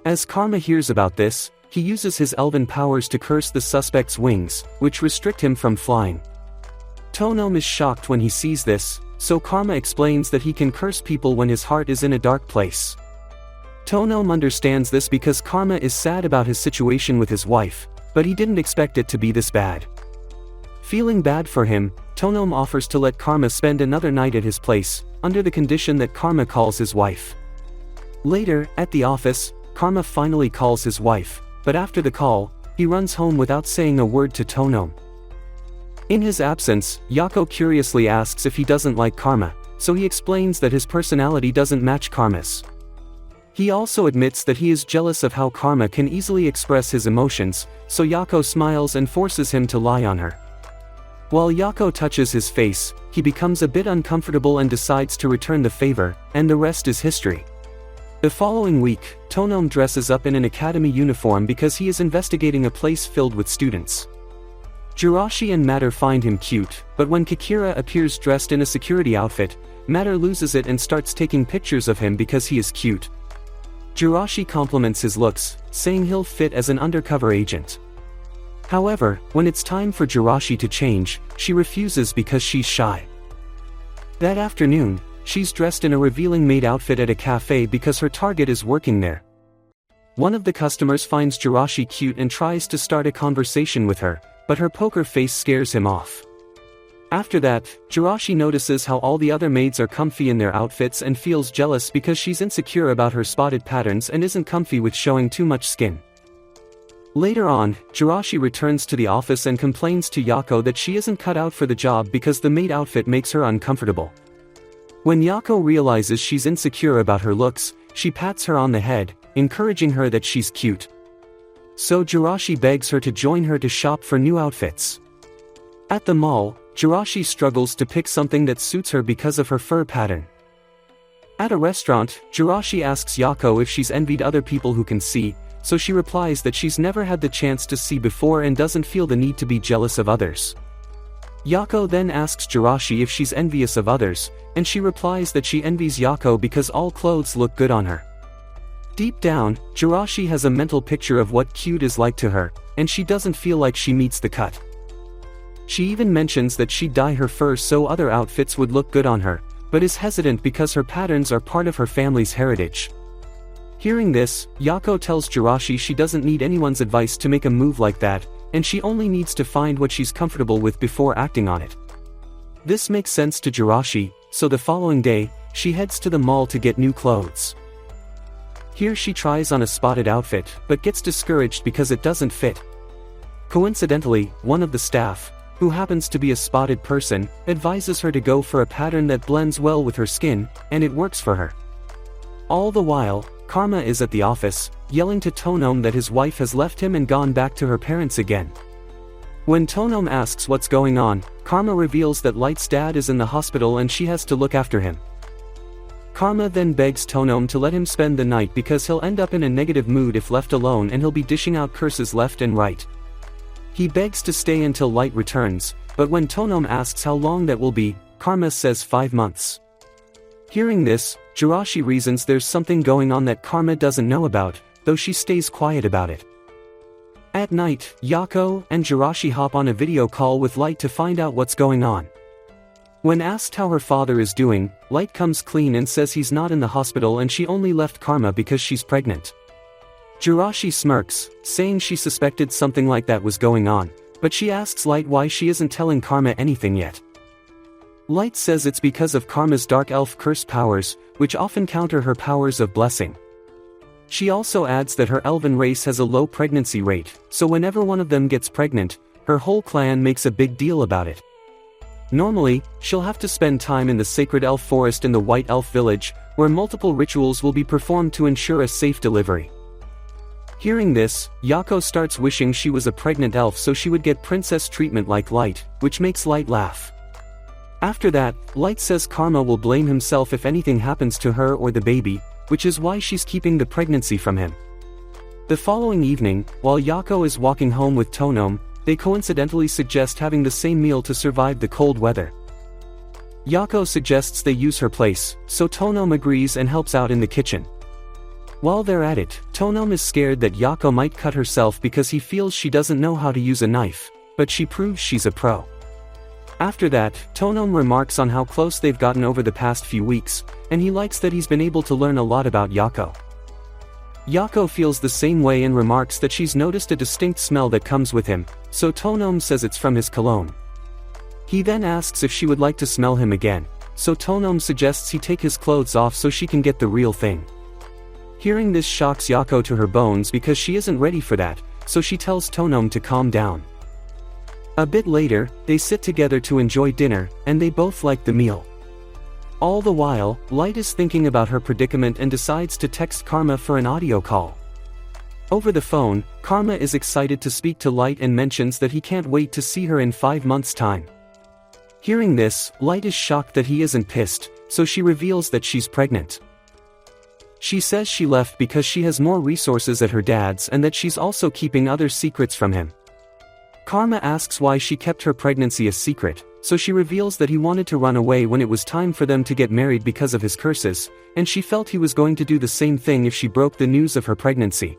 As Karma hears about this, he uses his elven powers to curse the suspect's wings, which restrict him from flying. Tonome is shocked when he sees this, so Karma explains that he can curse people when his heart is in a dark place. Tonome understands this because Karma is sad about his situation with his wife, but he didn't expect it to be this bad. Feeling bad for him, Tonome offers to let Karma spend another night at his place, under the condition that Karma calls his wife. Later, at the office, Karma finally calls his wife, but after the call, he runs home without saying a word to Tonome. In his absence, Yako curiously asks if he doesn't like Karma, so he explains that his personality doesn't match Karma's. He also admits that he is jealous of how Karma can easily express his emotions, so Yako smiles and forces him to lie on her. While Yako touches his face, he becomes a bit uncomfortable and decides to return the favor, and the rest is history. The following week, Tonome dresses up in an academy uniform because he is investigating a place filled with students. Jirashi and Matter find him cute, but when Kikira appears dressed in a security outfit, Matter loses it and starts taking pictures of him because he is cute. Jirashi compliments his looks, saying he'll fit as an undercover agent. However, when it's time for Jirashi to change, she refuses because she's shy. That afternoon, she's dressed in a revealing maid outfit at a cafe because her target is working there. One of the customers finds Jirashi cute and tries to start a conversation with her, but her poker face scares him off. After that, Jirashi notices how all the other maids are comfy in their outfits and feels jealous because she's insecure about her spotted patterns and isn't comfy with showing too much skin. Later on, Jirashi returns to the office and complains to Yako that she isn't cut out for the job because the maid outfit makes her uncomfortable. When Yako realizes she's insecure about her looks, she pats her on the head, encouraging her that she's cute. So Jirashi begs her to join her to shop for new outfits. At the mall, Jirashi struggles to pick something that suits her because of her fur pattern. At a restaurant, Jirashi asks Yako if she's envied other people who can see, so she replies that she's never had the chance to see before and doesn't feel the need to be jealous of others. Yako then asks Jirashi if she's envious of others, and she replies that she envies Yako because all clothes look good on her. Deep down, Jirashi has a mental picture of what cute is like to her, and she doesn't feel like she meets the cut. She even mentions that she'd dye her fur so other outfits would look good on her, but is hesitant because her patterns are part of her family's heritage. Hearing this, Yako tells Jirashi she doesn't need anyone's advice to make a move like that, and she only needs to find what she's comfortable with before acting on it. This makes sense to Jirashi, so the following day, she heads to the mall to get new clothes. Here she tries on a spotted outfit, but gets discouraged because it doesn't fit. Coincidentally, one of the staff, who happens to be a spotted person, advises her to go for a pattern that blends well with her skin, and it works for her. All the while, Karma is at the office, yelling to Tonome that his wife has left him and gone back to her parents again. When Tonome asks what's going on, Karma reveals that Light's dad is in the hospital and she has to look after him. Karma then begs Tonome to let him spend the night because he'll end up in a negative mood if left alone and he'll be dishing out curses left and right. He begs to stay until Light returns, but when Tonome asks how long that will be, Karma says 5 months. Hearing this, Jirashi reasons there's something going on that Karma doesn't know about, though she stays quiet about it. At night, Yako and Jirashi hop on a video call with Light to find out what's going on. When asked how her father is doing, Light comes clean and says he's not in the hospital and she only left Karma because she's pregnant. Jirashi smirks, saying she suspected something like that was going on, but she asks Light why she isn't telling Karma anything yet. Light says it's because of Karma's dark elf curse powers, which often counter her powers of blessing. She also adds that her elven race has a low pregnancy rate, so whenever one of them gets pregnant, her whole clan makes a big deal about it. Normally, she'll have to spend time in the sacred elf forest in the White Elf village, where multiple rituals will be performed to ensure a safe delivery. Hearing this, Yako starts wishing she was a pregnant elf so she would get princess treatment like Light, which makes Light laugh. After that, Light says Karma will blame himself if anything happens to her or the baby, which is why she's keeping the pregnancy from him. The following evening, while Yako is walking home with Tonome, they coincidentally suggest having the same meal to survive the cold weather. Yako suggests they use her place, so Tonome agrees and helps out in the kitchen. While they're at it, Tonome is scared that Yako might cut herself because he feels she doesn't know how to use a knife, but she proves she's a pro. After that, Tonome remarks on how close they've gotten over the past few weeks, and he likes that he's been able to learn a lot about Yako. Yako feels the same way and remarks that she's noticed a distinct smell that comes with him, so Tonome says it's from his cologne. He then asks if she would like to smell him again, so Tonome suggests he take his clothes off so she can get the real thing. Hearing this shocks Yako to her bones because she isn't ready for that, so she tells Tonome to calm down. A bit later, they sit together to enjoy dinner, and they both like the meal. All the while, Light is thinking about her predicament and decides to text Karma for an audio call. Over the phone, Karma is excited to speak to Light and mentions that he can't wait to see her in 5 months' time. Hearing this, Light is shocked that he isn't pissed, so she reveals that she's pregnant. She says she left because she has more resources at her dad's and that she's also keeping other secrets from him. Karma asks why she kept her pregnancy a secret, so she reveals that he wanted to run away when it was time for them to get married because of his curses, and she felt he was going to do the same thing if she broke the news of her pregnancy.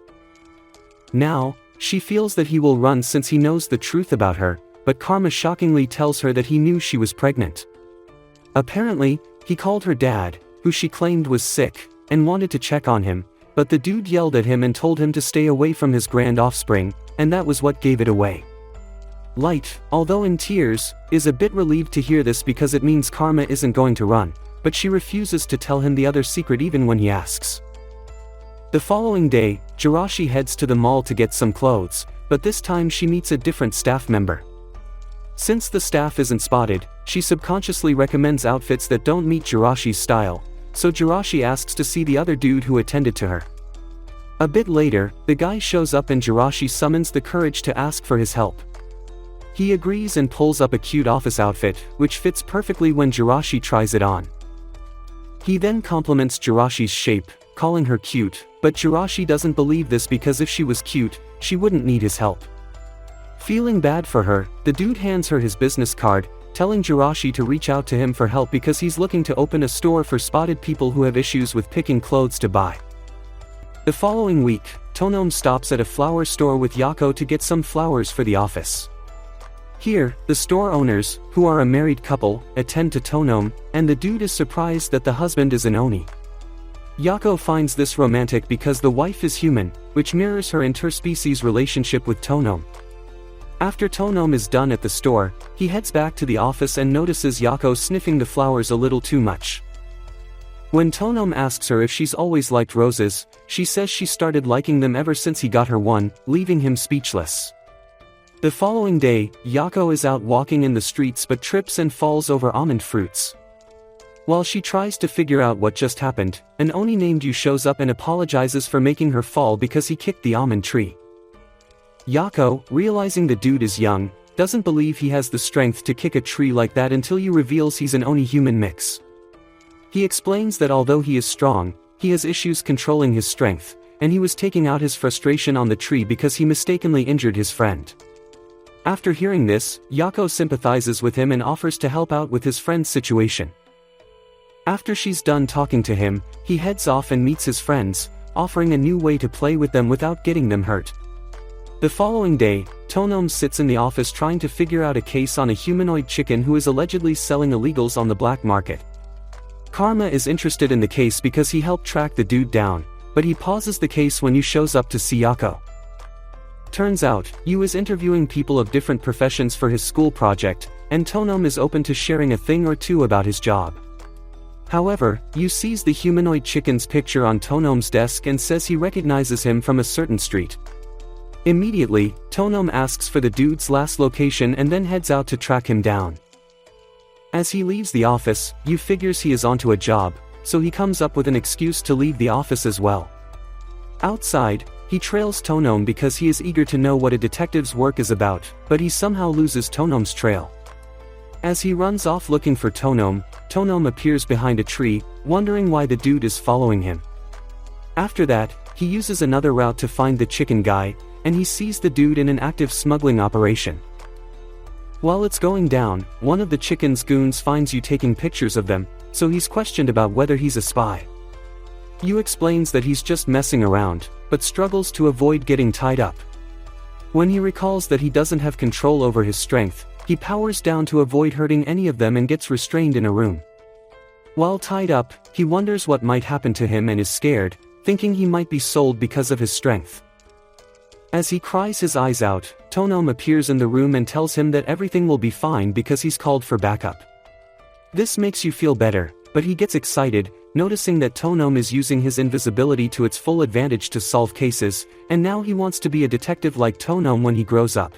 Now, she feels that he will run since he knows the truth about her, but Karma shockingly tells her that he knew she was pregnant. Apparently, he called her dad, who she claimed was sick, and wanted to check on him, but the dude yelled at him and told him to stay away from his grand offspring, and that was what gave it away. Light, although in tears, is a bit relieved to hear this because it means Karma isn't going to run, but she refuses to tell him the other secret even when he asks. The following day, Jirashi heads to the mall to get some clothes, but this time she meets a different staff member. Since the staff isn't spotted, she subconsciously recommends outfits that don't meet Jirashi's style, so Jirashi asks to see the other dude who attended to her. A bit later, the guy shows up and Jirashi summons the courage to ask for his help. He agrees and pulls up a cute office outfit, which fits perfectly when Jirashi tries it on. He then compliments Jirashi's shape, calling her cute, but Jirashi doesn't believe this because if she was cute, she wouldn't need his help. Feeling bad for her, the dude hands her his business card, telling Jirashi to reach out to him for help because he's looking to open a store for spotted people who have issues with picking clothes to buy. The following week, Tonom stops at a flower store with Yako to get some flowers for the office. Here, the store owners, who are a married couple, attend to Tonom, and the dude is surprised that the husband is an Oni. Yako finds this romantic because the wife is human, which mirrors her interspecies relationship with Tonom. After Tonom is done at the store, he heads back to the office and notices Yako sniffing the flowers a little too much. When Tonom asks her if she's always liked roses, she says she started liking them ever since he got her one, leaving him speechless. The following day, Yako is out walking in the streets but trips and falls over almond fruits. While she tries to figure out what just happened, an Oni named Yu shows up and apologizes for making her fall because he kicked the almond tree. Yako, realizing the dude is young, doesn't believe he has the strength to kick a tree like that until Yu reveals he's an Oni-human mix. He explains that although he is strong, he has issues controlling his strength, and he was taking out his frustration on the tree because he mistakenly injured his friend. After hearing this, Yako sympathizes with him and offers to help out with his friend's situation. After she's done talking to him, he heads off and meets his friends, offering a new way to play with them without getting them hurt. The following day, Tonom sits in the office trying to figure out a case on a humanoid chicken who is allegedly selling illegals on the black market. Karma is interested in the case because he helped track the dude down, but he pauses the case when Yu shows up to see Yako. Turns out, Yu is interviewing people of different professions for his school project, and Tonom is open to sharing a thing or two about his job. However, Yu sees the humanoid chicken's picture on Tonom's desk and says he recognizes him from a certain street. Immediately, Tonom asks for the dude's last location and then heads out to track him down. As he leaves the office, Yu figures he is onto a job, so he comes up with an excuse to leave the office as well. Outside, he trails Tonom because he is eager to know what a detective's work is about, but he somehow loses Tonom's trail. As he runs off looking for Tonom, Tonom appears behind a tree, wondering why the dude is following him. After that, he uses another route to find the chicken guy, and he sees the dude in an active smuggling operation. While it's going down, one of the chicken's goons finds Yu taking pictures of them, so he's questioned about whether he's a spy. Yu explains that he's just messing around, but struggles to avoid getting tied up. When he recalls that he doesn't have control over his strength, he powers down to avoid hurting any of them and gets restrained in a room. While tied up, he wonders what might happen to him and is scared, thinking he might be sold because of his strength. As he cries his eyes out, Tonom appears in the room and tells him that everything will be fine because he's called for backup. This makes Yu feel better, but he gets excited, noticing that Tonom is using his invisibility to its full advantage to solve cases, and now he wants to be a detective like Tonom when he grows up.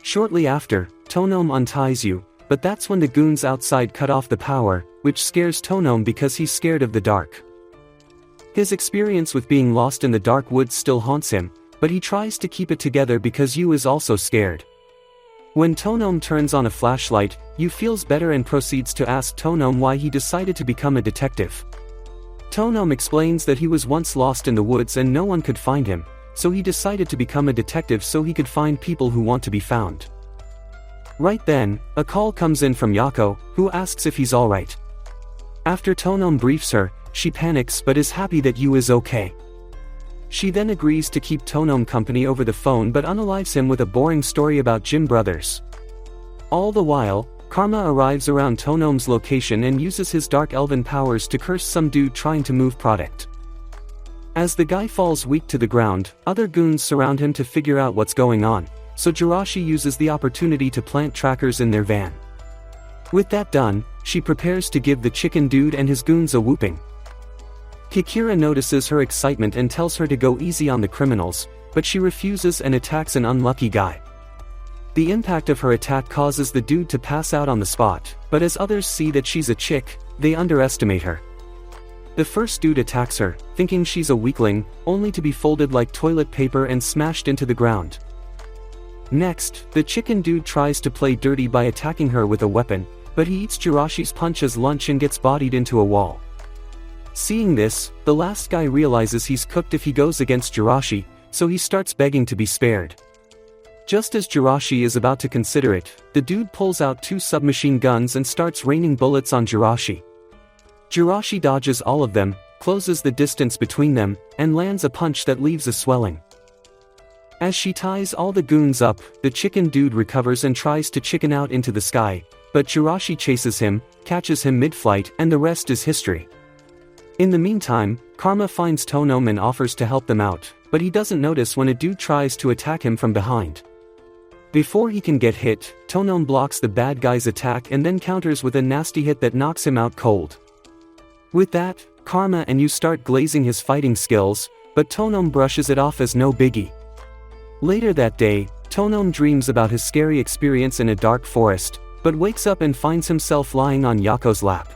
Shortly after, Tonom unties Yu, but that's when the goons outside cut off the power, which scares Tonom because he's scared of the dark. His experience with being lost in the dark woods still haunts him, but he tries to keep it together because Yu is also scared. When Tonom turns on a flashlight, Yu feels better and proceeds to ask Tonom why he decided to become a detective. Tonom explains that he was once lost in the woods and no one could find him, so he decided to become a detective so he could find people who want to be found. Right then, a call comes in from Yako, who asks if he's alright. After Tonom briefs her, she panics but is happy that Yu is okay. She then agrees to keep Tonom company over the phone but unalives him with a boring story about Jim Brothers. All the while, Karma arrives around Tonom's location and uses his dark elven powers to curse some dude trying to move product. As the guy falls weak to the ground, other goons surround him to figure out what's going on, so Jirashi uses the opportunity to plant trackers in their van. With that done, she prepares to give the chicken dude and his goons a whooping. Kikira notices her excitement and tells her to go easy on the criminals, but she refuses and attacks an unlucky guy. The impact of her attack causes the dude to pass out on the spot, but as others see that she's a chick, they underestimate her. The first dude attacks her, thinking she's a weakling, only to be folded like toilet paper and smashed into the ground. Next, the chicken dude tries to play dirty by attacking her with a weapon, but he eats Jirashi's punch as lunch and gets bodied into a wall. Seeing this, the last guy realizes he's cooked if he goes against Jirashi, so he starts begging to be spared. Just as Jirashi is about to consider it, the dude pulls out 2 submachine guns and starts raining bullets on Jirashi. Jirashi dodges all of them, closes the distance between them, and lands a punch that leaves a swelling. As she ties all the goons up, the chicken dude recovers and tries to chicken out into the sky, but Jirashi chases him, catches him mid-flight, and the rest is history. In the meantime, Karma finds Tonom and offers to help them out, but he doesn't notice when a dude tries to attack him from behind. Before he can get hit, Tonom blocks the bad guy's attack and then counters with a nasty hit that knocks him out cold. With that, Karma and you start glazing his fighting skills, but Tonom brushes it off as no biggie. Later that day, Tonom dreams about his scary experience in a dark forest, but wakes up and finds himself lying on Yako's lap.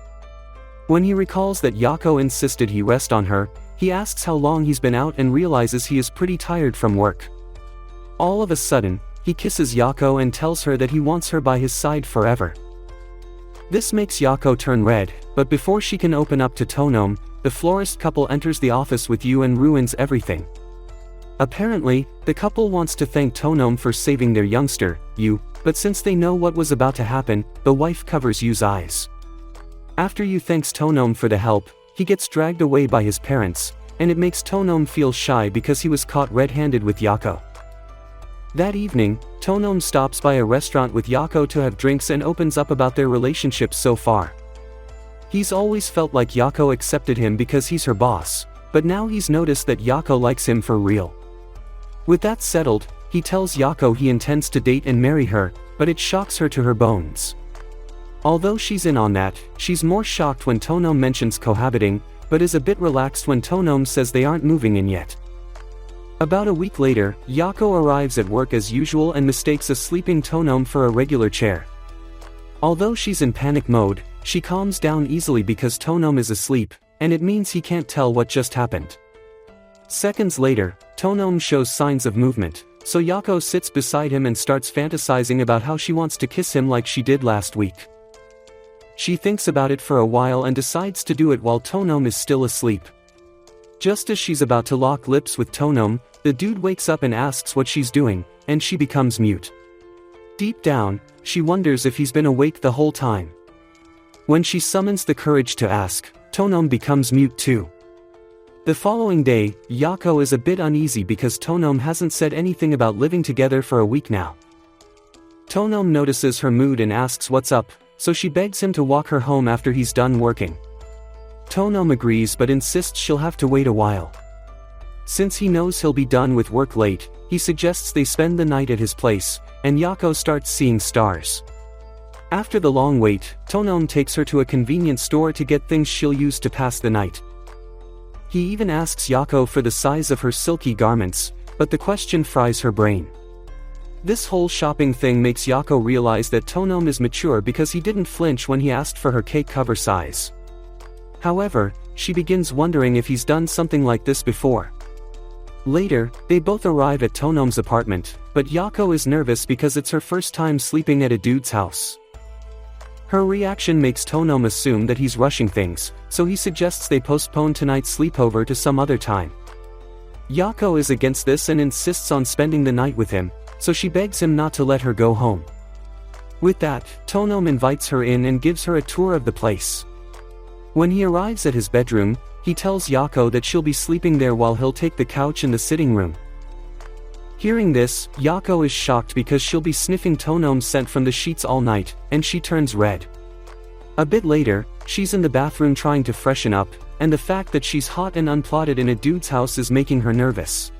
When he recalls that Yako insisted he rest on her, he asks how long he's been out and realizes he is pretty tired from work. All of a sudden, he kisses Yako and tells her that he wants her by his side forever. This makes Yako turn red, but before she can open up to Tonom, the florist couple enters the office with Yu and ruins everything. Apparently, the couple wants to thank Tonom for saving their youngster, Yu, but since they know what was about to happen, the wife covers Yu's eyes. After Yu thanks Tonom for the help, he gets dragged away by his parents, and it makes Tonom feel shy because he was caught red-handed with Yako. That evening, Tonom stops by a restaurant with Yako to have drinks and opens up about their relationship so far. He's always felt like Yako accepted him because he's her boss, but now he's noticed that Yako likes him for real. With that settled, he tells Yako he intends to date and marry her, but it shocks her to her bones. Although she's in on that, she's more shocked when Tonom mentions cohabiting, but is a bit relaxed when Tonom says they aren't moving in yet. About a week later, Yako arrives at work as usual and mistakes a sleeping Tonom for a regular chair. Although she's in panic mode, she calms down easily because Tonom is asleep, and it means he can't tell what just happened. Seconds later, Tonom shows signs of movement, so Yako sits beside him and starts fantasizing about how she wants to kiss him like she did last week. She thinks about it for a while and decides to do it while Tonom is still asleep. Just as she's about to lock lips with Tonom, the dude wakes up and asks what she's doing, and she becomes mute. Deep down, she wonders if he's been awake the whole time. When she summons the courage to ask, Tonom becomes mute too. The following day, Yako is a bit uneasy because Tonom hasn't said anything about living together for a week now. Tonom notices her mood and asks what's up, so she begs him to walk her home after he's done working. Tonom agrees but insists she'll have to wait a while. Since he knows he'll be done with work late, he suggests they spend the night at his place, and Yako starts seeing stars. After the long wait, Tonom takes her to a convenience store to get things she'll use to pass the night. He even asks Yako for the size of her silky garments, but the question fries her brain. This whole shopping thing makes Yako realize that Tonom is mature because he didn't flinch when he asked for her cake cover size. However, she begins wondering if he's done something like this before. Later, they both arrive at Tonom's apartment, but Yako is nervous because it's her first time sleeping at a dude's house. Her reaction makes Tonom assume that he's rushing things, so he suggests they postpone tonight's sleepover to some other time. Yako is against this and insists on spending the night with him, so she begs him not to let her go home. With that, Tonom invites her in and gives her a tour of the place. When he arrives at his bedroom, he tells Yako that she'll be sleeping there while he'll take the couch in the sitting room. Hearing this, Yako is shocked because she'll be sniffing Tonom's scent from the sheets all night, and she turns red. A bit later, she's in the bathroom trying to freshen up, and the fact that she's hot and unplotted in a dude's house is making her nervous.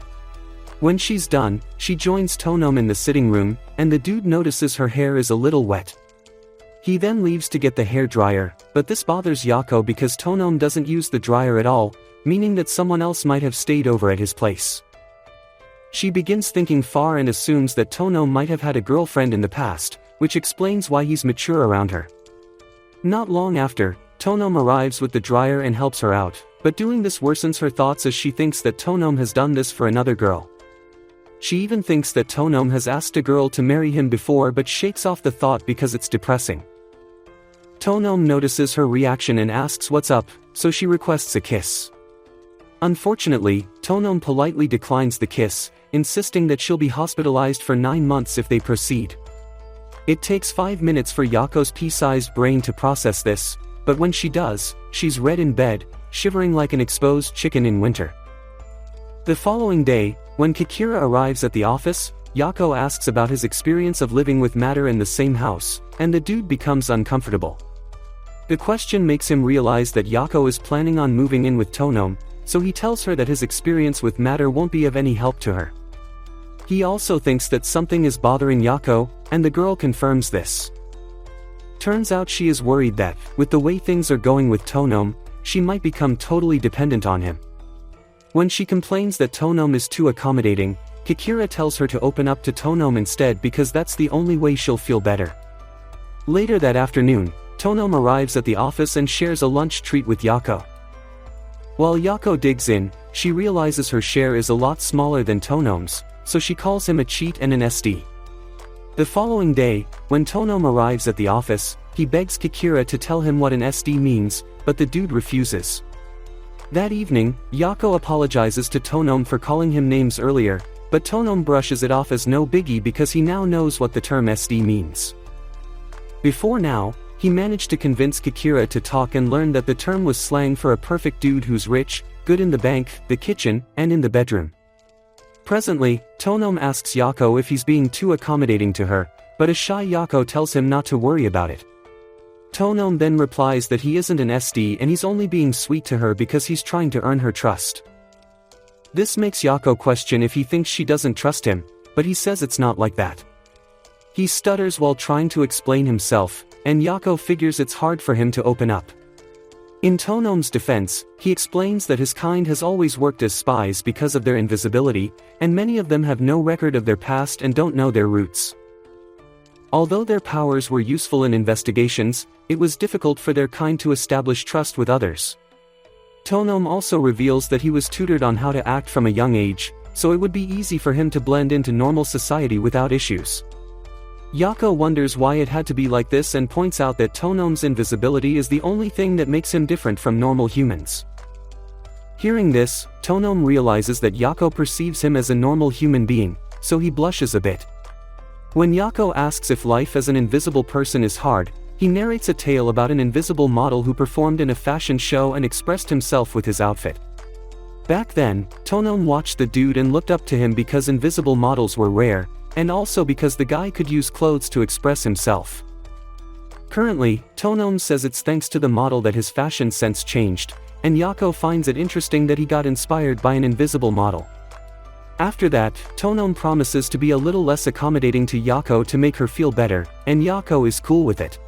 When she's done, she joins Tonom in the sitting room, and the dude notices her hair is a little wet. He then leaves to get the hair dryer, but this bothers Yako because Tonom doesn't use the dryer at all, meaning that someone else might have stayed over at his place. She begins thinking far and assumes that Tonom might have had a girlfriend in the past, which explains why he's mature around her. Not long after, Tonom arrives with the dryer and helps her out, but doing this worsens her thoughts as she thinks that Tonom has done this for another girl. She even thinks that Tonom has asked a girl to marry him before but shakes off the thought because it's depressing. Tonom notices her reaction and asks what's up, so she requests a kiss. Unfortunately, Tonom politely declines the kiss, insisting that she'll be hospitalized for 9 months if they proceed. It takes 5 minutes for Yako's pea-sized brain to process this, but when she does, she's red in bed, shivering like an exposed chicken in winter. The following day, when Kikira arrives at the office, Yako asks about his experience of living with Matter in the same house, and the dude becomes uncomfortable. The question makes him realize that Yako is planning on moving in with Tonom, so he tells her that his experience with Matter won't be of any help to her. He also thinks that something is bothering Yako, and the girl confirms this. Turns out she is worried that, with the way things are going with Tonom, she might become totally dependent on him. When she complains that Tonom is too accommodating, Kikira tells her to open up to Tonom instead because that's the only way she'll feel better. Later that afternoon, Tonom arrives at the office and shares a lunch treat with Yako. While Yako digs in, she realizes her share is a lot smaller than Tonom's, so she calls him a cheat and an SD. The following day, when Tonom arrives at the office, he begs Kikira to tell him what an SD means, but the dude refuses. That evening, Yako apologizes to Tonom for calling him names earlier, but Tonom brushes it off as no biggie because he now knows what the term SD means. Before now, he managed to convince Kikira to talk and learn that the term was slang for a perfect dude who's rich, good in the bank, the kitchen, and in the bedroom. Presently, Tonom asks Yako if he's being too accommodating to her, but a shy Yako tells him not to worry about it. Tonom then replies that he isn't an SD and he's only being sweet to her because he's trying to earn her trust. This makes Yako question if he thinks she doesn't trust him, but he says it's not like that. He stutters while trying to explain himself, and Yako figures it's hard for him to open up. In Tonom's defense, he explains that his kind has always worked as spies because of their invisibility, and many of them have no record of their past and don't know their roots. Although their powers were useful in investigations, it was difficult for their kind to establish trust with others. Tonom also reveals that he was tutored on how to act from a young age, so it would be easy for him to blend into normal society without issues. Yako wonders why it had to be like this and points out that Tonom's invisibility is the only thing that makes him different from normal humans. Hearing this, Tonom realizes that Yako perceives him as a normal human being, so he blushes a bit. When Yako asks if life as an invisible person is hard, he narrates a tale about an invisible model who performed in a fashion show and expressed himself with his outfit. Back then, Tonom watched the dude and looked up to him because invisible models were rare, and also because the guy could use clothes to express himself. Currently, Tonom says it's thanks to the model that his fashion sense changed, and Yako finds it interesting that he got inspired by an invisible model. After that, Tonom promises to be a little less accommodating to Yako to make her feel better, and Yako is cool with it.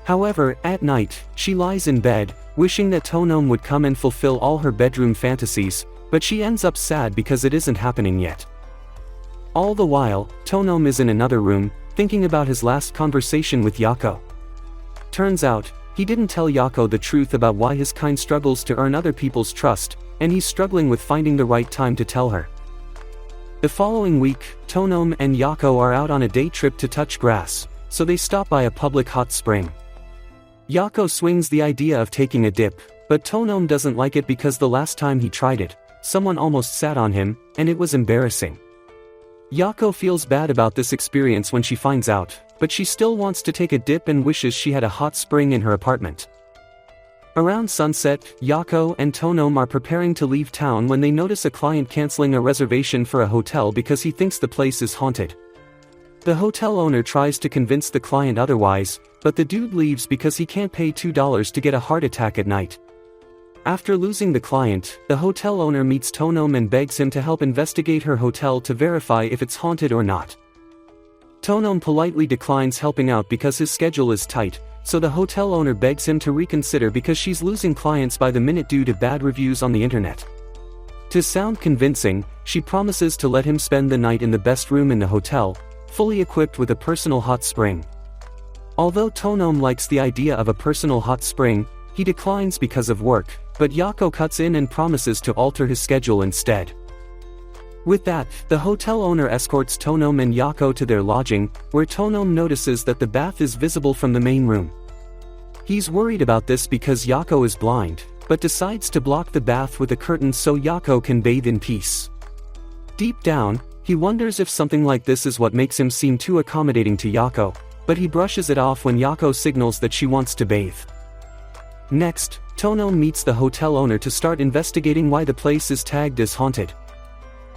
However, at night, she lies in bed, wishing that Tonom would come and fulfill all her bedroom fantasies, but she ends up sad because it isn't happening yet. All the while, Tonom is in another room, thinking about his last conversation with Yako. Turns out, he didn't tell Yako the truth about why his kind struggles to earn other people's trust, and he's struggling with finding the right time to tell her. The following week, Tonom and Yako are out on a day trip to touch grass, so they stop by a public hot spring. Yako swings the idea of taking a dip, but Tonom doesn't like it because the last time he tried it, someone almost sat on him, and it was embarrassing. Yako feels bad about this experience when she finds out, but she still wants to take a dip and wishes she had a hot spring in her apartment. Around sunset, Yako and Tonom are preparing to leave town when they notice a client canceling a reservation for a hotel because he thinks the place is haunted. The hotel owner tries to convince the client otherwise, but the dude leaves because he can't pay $2 to get a heart attack at night. After losing the client, the hotel owner meets Tonom and begs him to help investigate her hotel to verify if it's haunted or not. Tonom politely declines helping out because his schedule is tight, so the hotel owner begs him to reconsider because she's losing clients by the minute due to bad reviews on the internet. To sound convincing, she promises to let him spend the night in the best room in the hotel, fully equipped with a personal hot spring. Although Tonom likes the idea of a personal hot spring, he declines because of work, but Yako cuts in and promises to alter his schedule instead. With that, the hotel owner escorts Tonom and Yako to their lodging, where Tonom notices that the bath is visible from the main room. He's worried about this because Yako is blind, but decides to block the bath with a curtain so Yako can bathe in peace. Deep down, he wonders if something like this is what makes him seem too accommodating to Yako, but he brushes it off when Yako signals that she wants to bathe. Next, Tonom meets the hotel owner to start investigating why the place is tagged as haunted.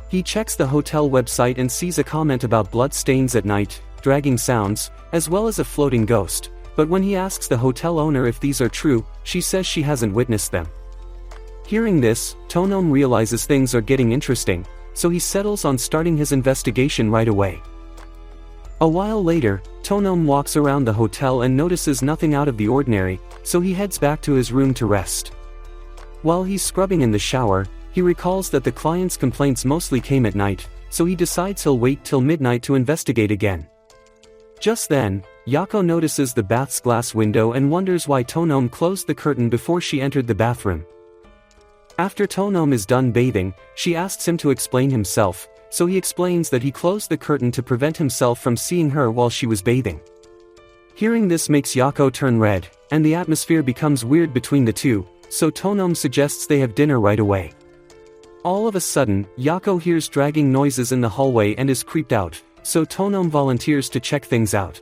He checks the hotel website and sees a comment about blood stains at night, dragging sounds, as well as a floating ghost, but when he asks the hotel owner if these are true, she says she hasn't witnessed them. Hearing this, Tonom realizes things are getting interesting, so he settles on starting his investigation right away. A while later, Tonom walks around the hotel and notices nothing out of the ordinary, so he heads back to his room to rest. While he's scrubbing in the shower, he recalls that the client's complaints mostly came at night, so he decides he'll wait till midnight to investigate again. Just then, Yako notices the bath's glass window and wonders why Tonom closed the curtain before she entered the bathroom. After Tonom is done bathing, she asks him to explain himself, so he explains that he closed the curtain to prevent himself from seeing her while she was bathing. Hearing this makes Yako turn red, and the atmosphere becomes weird between the two, so Tonom suggests they have dinner right away. All of a sudden, Yako hears dragging noises in the hallway and is creeped out, so Tonom volunteers to check things out.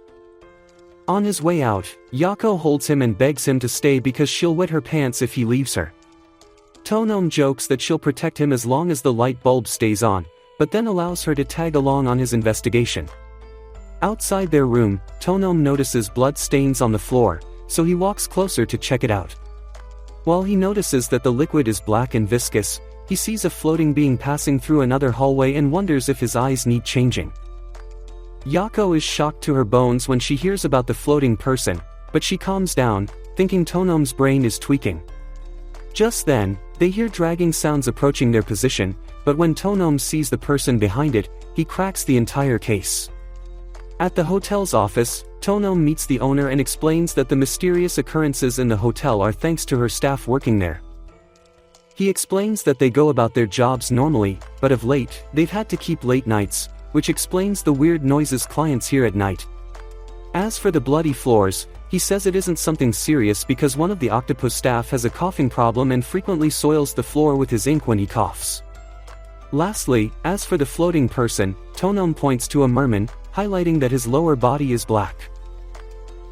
On his way out, Yako holds him and begs him to stay because she'll wet her pants if he leaves her. Tonom jokes that she'll protect him as long as the light bulb stays on, but then allows her to tag along on his investigation. Outside their room, Tonom notices blood stains on the floor, so he walks closer to check it out. While he notices that the liquid is black and viscous, he sees a floating being passing through another hallway and wonders if his eyes need changing. Yako is shocked to her bones when she hears about the floating person, but she calms down, thinking Tonom's brain is tweaking. Just then, they hear dragging sounds approaching their position, but when Tonom sees the person behind it, he cracks the entire case. At the hotel's office, Tonom meets the owner and explains that the mysterious occurrences in the hotel are thanks to her staff working there. He explains that they go about their jobs normally, but of late, they've had to keep late nights, which explains the weird noises clients hear at night. As for the bloody floors, he says it isn't something serious because one of the octopus staff has a coughing problem and frequently soils the floor with his ink when he coughs. Lastly, as for the floating person, Tonom points to a merman, highlighting that his lower body is black.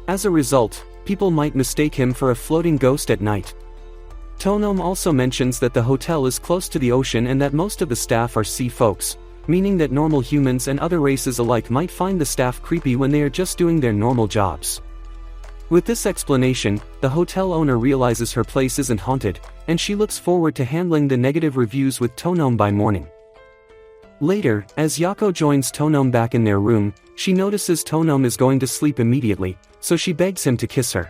As a result, people might mistake him for a floating ghost at night. Tonom also mentions that the hotel is close to the ocean and that most of the staff are sea folks, meaning that normal humans and other races alike might find the staff creepy when they are just doing their normal jobs. With this explanation, the hotel owner realizes her place isn't haunted, and she looks forward to handling the negative reviews with Tonom by morning. Later, as Yako joins Tonom back in their room, she notices Tonom is going to sleep immediately, so she begs him to kiss her.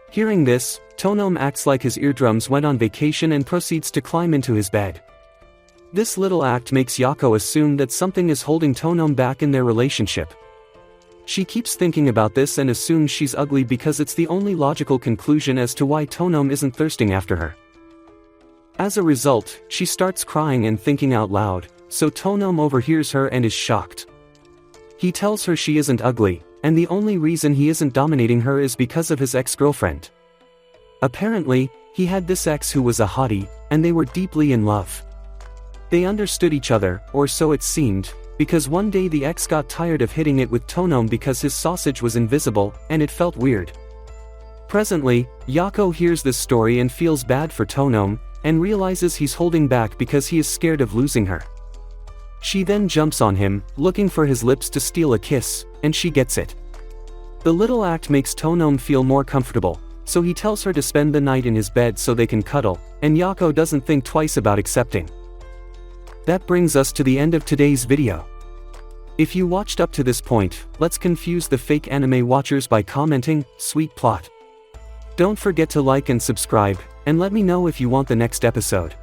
Hearing this, Tonom acts like his eardrums went on vacation and proceeds to climb into his bed. This little act makes Yako assume that something is holding Tonom back in their relationship. She keeps thinking about this and assumes she's ugly because it's the only logical conclusion as to why Tonom isn't thirsting after her. As a result, she starts crying and thinking out loud, so Tonom overhears her and is shocked. He tells her she isn't ugly, and the only reason he isn't dominating her is because of his ex-girlfriend. Apparently, he had this ex who was a hottie, and they were deeply in love. They understood each other, or so it seemed, because one day the ex got tired of hitting it with Tonom because his sausage was invisible, and it felt weird. Presently, Yako hears this story and feels bad for Tonom, and realizes he's holding back because he is scared of losing her. She then jumps on him, looking for his lips to steal a kiss, and she gets it. The little act makes Tonom feel more comfortable, so he tells her to spend the night in his bed so they can cuddle, and Yako doesn't think twice about accepting. That brings us to the end of today's video. If you watched up to this point, let's confuse the fake anime watchers by commenting, "Sweet plot." Don't forget to like and subscribe, and let me know if you want the next episode.